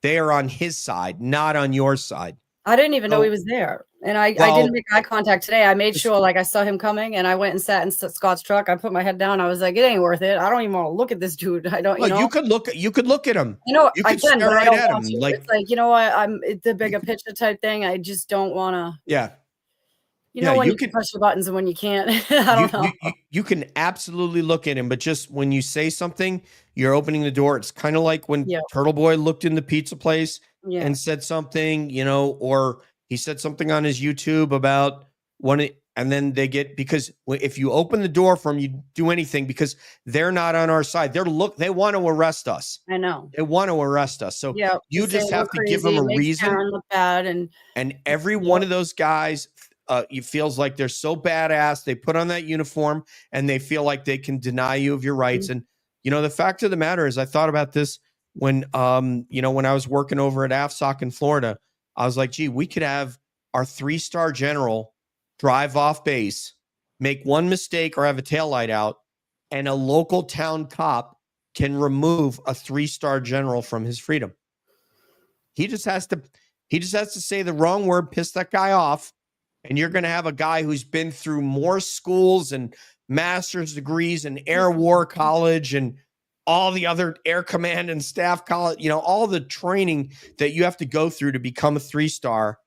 They are on his side, not on your side. I didn't even know So- he was there. And I Well- didn't make eye contact today. I made sure, like, I saw him coming, and I went and sat in Scott's truck. I put my head down. I was like, it ain't worth it. I don't even want to look at this dude. I don't, Well, you know. you could look at him. You know, You I could can, stare but I right don't at want him, to. like- It's like, you know what? It's the bigger picture type thing. I just don't want to. Yeah. You know, Yeah, when you you could- can push the buttons and when you can't. I don't know. You can absolutely look at him, but just when you say something, you're opening the door. It's kind of like when Yeah. Turtle Boy looked in the pizza place Yeah. and said something, you know, or he said something on his YouTube about and then they get, because if you open the door for them, you do anything because they're not on our side. They want to arrest us. I know. They want to arrest us. So Yeah. you they say just we're have to give them crazy, a it makes reason. Karen look bad, and And one of those guys, it feels like they're so badass. They put on that uniform and they feel like they can deny you of your rights. And, you know, the fact of the matter is I thought about this when, you know, when I was working over at AFSOC in Florida, I was like, gee, we could have our 3-star general drive off base, make one mistake or have a taillight out, and a local town cop can remove a 3-star general from his freedom. He just has to say the wrong word, piss that guy off. And you're going to have a guy who's been through more schools and master's degrees and Air War College and all the other Air Command and Staff College, you know, all the training that you have to go through to become a 3-star,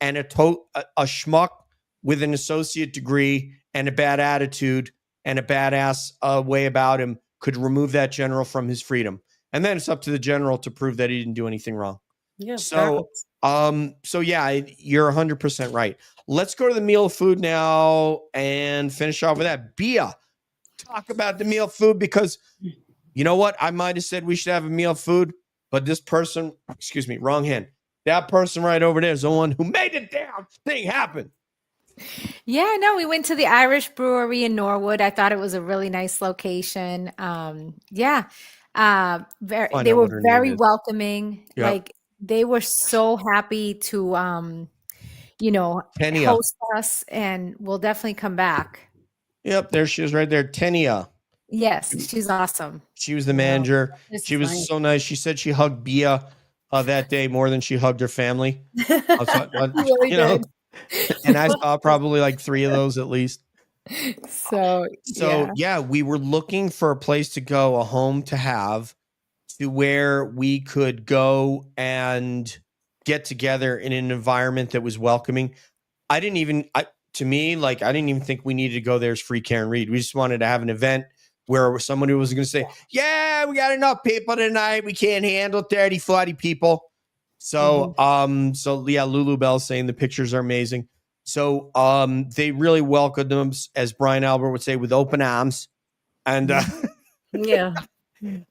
and a schmuck with an associate degree and a bad attitude and a badass way about him could remove that general from his freedom. And then it's up to the general to prove that he didn't do anything wrong. yeah. So, so yeah, you're 100% right. Let's go to the meal of food now and finish off with that. Bia, talk about the meal of food, because you know what? I might have said we should have a meal of food, but this person, excuse me, wrong hand. That person right over there is the one who made the damn thing happen. Yeah, no, we went to the Irish Brewery in Norwood. I thought it was a really nice location. They were her name very is. welcoming. Yep. Like, they were so happy to, you know, Tenia. host us, and we'll definitely come back. Yep, there she is right there. Tenia. Yes, she's awesome. She was the manager. This She is was nice. so nice. She said she hugged Bia that day more than she hugged her family. I was like, Really you know, did. and I saw probably like 3 of those at least. So Yeah, we were looking for a place to go, a home to have, to where we could go and get together in an environment that was welcoming. I didn't even think we needed to go there as free care and read. We just wanted to have an event where somebody was going to say, yeah, we got enough people tonight. We can't handle 30, 40 people. So, yeah, Lulu Bell's saying the pictures are amazing. So, they really welcomed them, as Brian Albert would say, with open arms. And, Yeah. and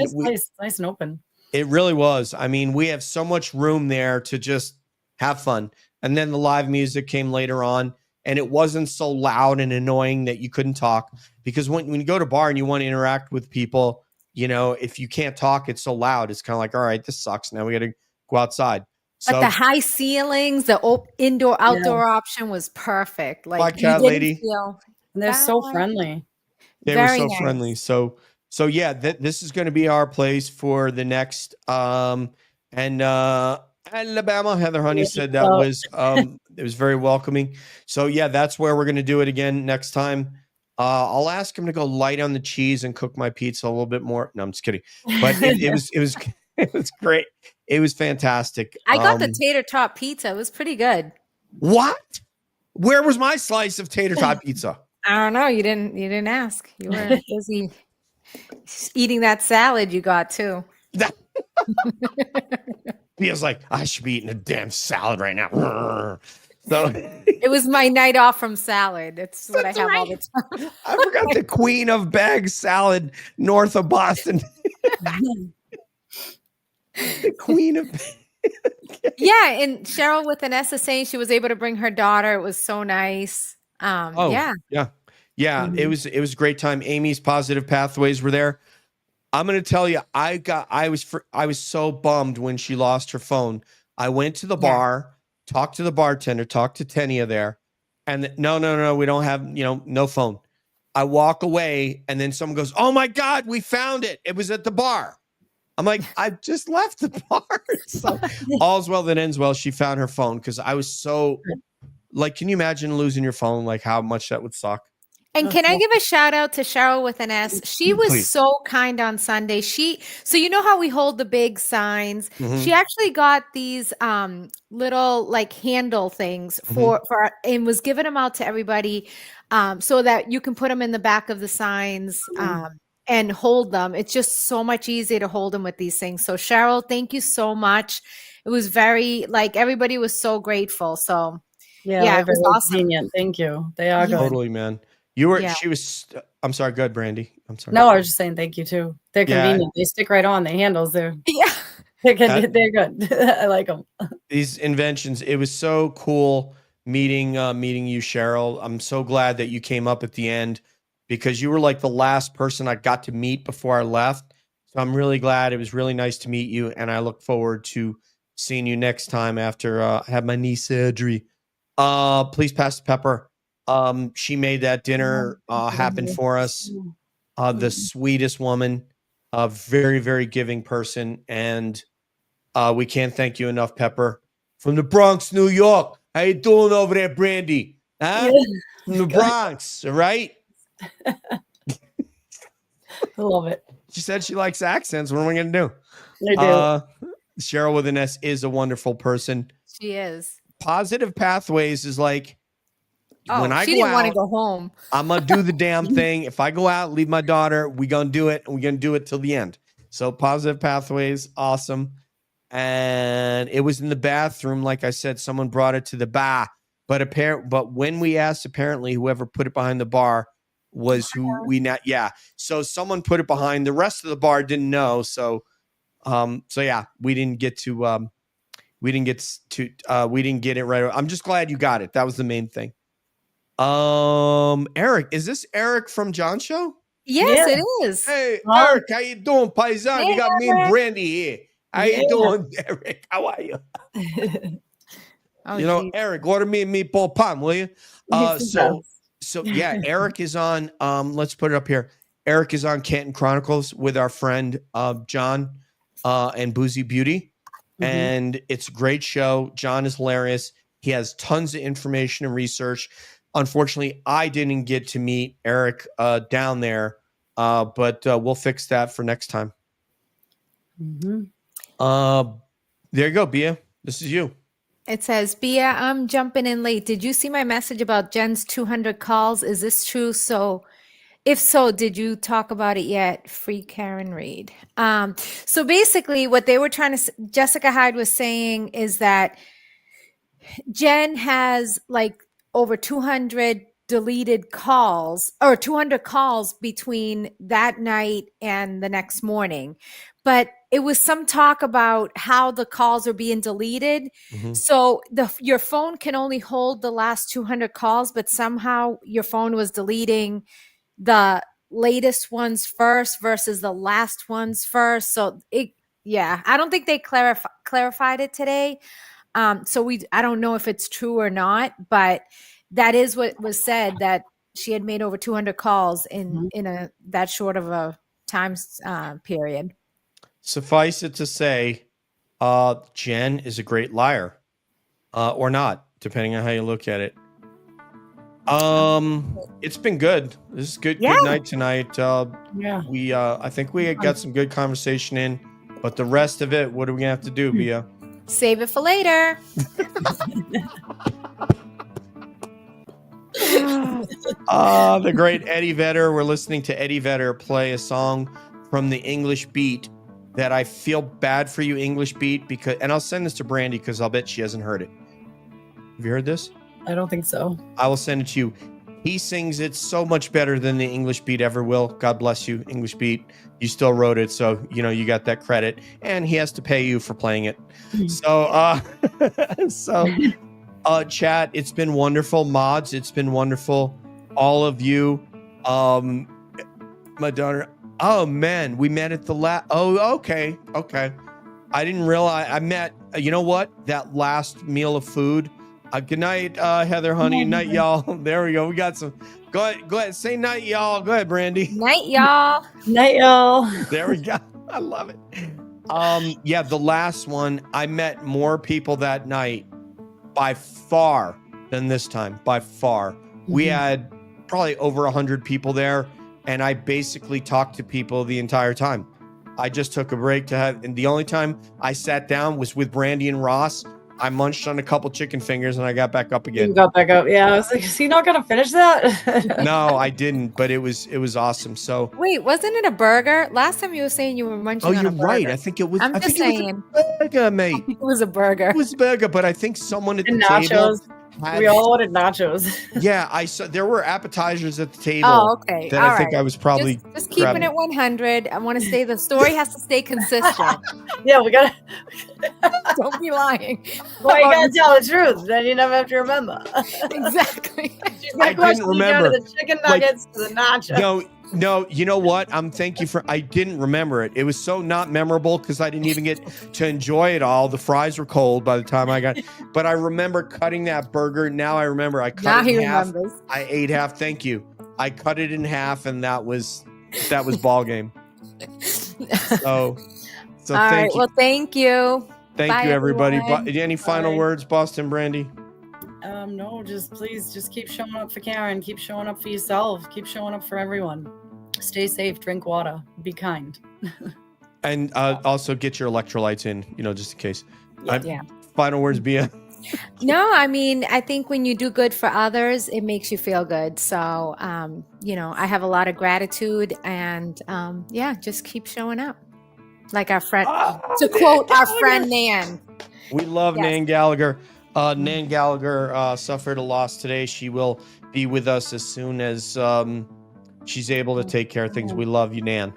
It's nice place. Nice and open. it really was. I mean, we have so much room there to just have fun. And then the live music came later on, and it wasn't so loud and annoying that you couldn't talk. Because when you go to a bar and you want to interact with people, you know, if you can't talk, it's so loud. It's kind of like, all right, this sucks. Now we got to go outside. but the high ceilings, the indoor outdoor option was perfect. Like, Bye, you cat didn't lady. feel- And they're so Bye. friendly. They Very were so nice. friendly. So yeah, this is going to be our place for the next Alabama. Heather Honey said that was it was very welcoming. So yeah, that's where we're going to do it again next time. I'll ask him to go light on the cheese and cook my pizza a little bit more. No, I'm just kidding. But it was it was great. It was fantastic. I got the tater tot pizza. It was pretty good. What? Where was my slice of tater tot pizza? I don't know. You didn't ask. You were busy eating that salad you got too. Feels like I should be eating a damn salad right now. So It was my night off from salad. That's what I have all the time. I forgot the queen of bag salad north of Boston. The queen of Yeah, and Cheryl with an SSA, she was able to bring her daughter. It was so nice. Yeah. It was a great time. Amy's Positive Pathways were there. I'm going to tell you, I was so bummed when she lost her phone. I went to the bar, talked to the bartender, talked to Tenia there, and no, we don't have, no phone. I walk away, and then someone goes, "Oh my God, we found it! It was at the bar." I'm like, "I just left the bar." So all's well that ends well. She found her phone because I was so like, can you imagine losing your phone? Like how much that would suck. And can I give a shout out to Cheryl with an S? She was Please. so kind on Sunday. So you know how we hold the big signs? Mhm. She actually got these little like handle things for and was giving them out to everybody so that you can put them in the back of the signs and hold them. It's just so much easier to hold them with these things. So Cheryl, thank you so much. It was very like everybody was so grateful. So Yeah, it was very awesome. convenient. Thank you. They are good. Totally, man. She was, I'm sorry. Go ahead, Brandy. I'm sorry. No, I was just saying thank you too. They're convenient. They stick right on. The handles, they're good. They're good. I like them. These inventions. It was so cool meeting you, Cheryl. I'm so glad that you came up at the end because you were like the last person I got to meet before I left. So I'm really glad. It was really nice to meet you, and I look forward to seeing you next time after I have my knee surgery. Please pass the pepper. She made that dinner happen for us. The sweetest woman, a very, very giving person. And we can't thank you enough, Pepper. From the Bronx, New York. How you doing over there, Brandy? Huh? From the Bronx, all right? I love it. She said she likes accents. What am I going to do? I do. Cheryl with an S is a wonderful person. She is. Positive Pathways is like, when I she go didn't out, want to go home. I'm going to do the damn thing. If I go out, leave my daughter, we're going to do it. And we're going to do it till the end. So Positive Pathways, awesome. And it was in the bathroom. Like I said, someone brought it to the bar. But when we asked, apparently whoever put it behind the bar was who we not. Yeah. So someone put it behind. The rest of the bar didn't know. So yeah, we didn't get it right. I'm just glad you got it. That was the main thing. Eric, is this Eric from John's show? Yes, it is. Hey, Eric, how you doing, Paisan? Hey, you got me and Eric. Brandy here. How you doing, Eric? How are you? Geez. Eric, order me a meatball pan, will you? So yeah, Eric is on. Let's put it up here. Eric is on Canton Chronicles with our friend John and Boozy Beauty, and it's a great show. John is hilarious. He has tons of information and research. Unfortunately, I didn't get to meet Eric down there, but we'll fix that for next time. There you go, Bia. This is you. It says, Bia, I'm jumping in late. Did you see my message about Jen's 200 calls? Is this true? So if so, did you talk about it yet? Free Karen Reed. So basically what they were Jessica Hyde was saying is that Jen has like over 200 deleted calls or 200 calls between that night and the next morning. But it was some talk about how the calls are being deleted. So your phone can only hold the last 200 calls, but somehow your phone was deleting the latest ones first versus the last ones first. So I don't think they clarified it today. So I don't know if it's true or not, but that is what was said, that she had made over 200 calls in that short of a time period. Suffice it to say, Jen is a great liar, or not, depending on how you look at it. It's been good. This is good. Yeah. Good night tonight. I think we got some good conversation in, but the rest of it, what are we gonna have to do, Bia? Save it for later. The great Eddie Vedder. We're listening to Eddie Vedder play a song from the English Beat that I feel bad for you, English Beat, and I'll send this to Brandy because I'll bet she hasn't heard it. Have you heard this? I don't think so. I will send it to you. He sings it so much better than the English Beat ever will. God bless you, English Beat. You still wrote it, so you got that credit, and he has to pay you for playing it. Chat, it's been wonderful. Mods, it's been wonderful. All of you, my daughter. Oh man, we met at the okay. I didn't realize I met. You know what? That last meal of food, Good night, Heather, honey. Night, y'all. There we go. We got some. Go ahead. Say night, y'all. Go ahead, Brandy. Night, y'all. Night, y'all. There we go. I love it. Yeah, the last one, I met more people that night by far than this time. By far. We had probably over 100 people there, and I basically talked to people the entire time. I just took a break and the only time I sat down was with Brandy and Ross. I munched on a couple chicken fingers and I got back up again. You got back up. Yeah, I was like, is he not gonna finish that? No, I didn't, but it was awesome. So Wait, wasn't it a burger? Last time you were saying you were munching on a burger. You're right. I think it was. I'm I just think saying. it was a burger, mate. It was a burger. It was a burger, but I think someone at the nachos. table. We all wanted nachos. Yeah, I saw there were appetizers at the table. Oh, okay. That All I think right. I was probably just keeping grabbing. it 100. I want to say the story has to stay consistent. Yeah, we gotta. Don't be lying. Well, you gotta tell the truth. Then you never have to remember. Exactly. I didn't remember. The chicken nuggets to the nachos. No, you know what? I didn't remember it. It was so not memorable because I didn't even get to enjoy it all. The fries were cold by the time I got, but I remember cutting that burger. Now I remember I cut it in half. Remembers. I ate half. Thank you. I cut it in half, and that was ball game. So All thank right. you. Well, thank you. Thank Bye, you, everybody. everyone. Any final Bye. words, Boston Brandy? No, please keep showing up for Karen. Keep showing up for yourself. Keep showing up for everyone. Stay safe. Drink water. Be kind. And also get your electrolytes in, just in case. Yeah. Final words, Bia. No, I mean, I think when you do good for others, it makes you feel good. So, I have a lot of gratitude and, just keep showing up. Like our friend, to quote our friend Nan. We love Yes. Nan Gallagher. Nan Gallagher suffered a loss today. She will be with us as soon as she's able to take care of things. We love you, Nan.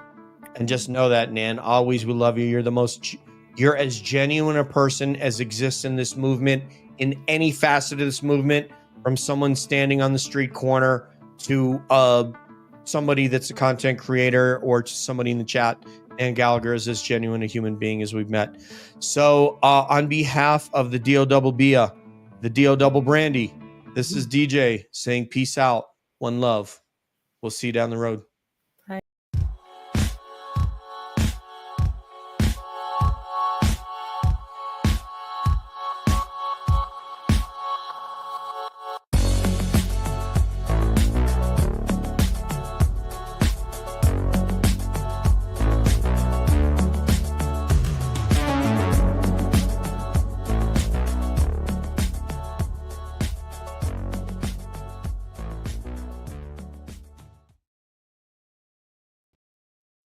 And just know that, Nan, always we love you. You're as genuine a person as exists in this movement, in any facet of this movement, from someone standing on the street corner to somebody that's a content creator or to somebody in the chat. Nan Gallagher is as genuine a human being as we've met. So on behalf of the DO Double Bia, the DO Double Brandy, this is DJ saying peace out, one love. We'll see you down the road.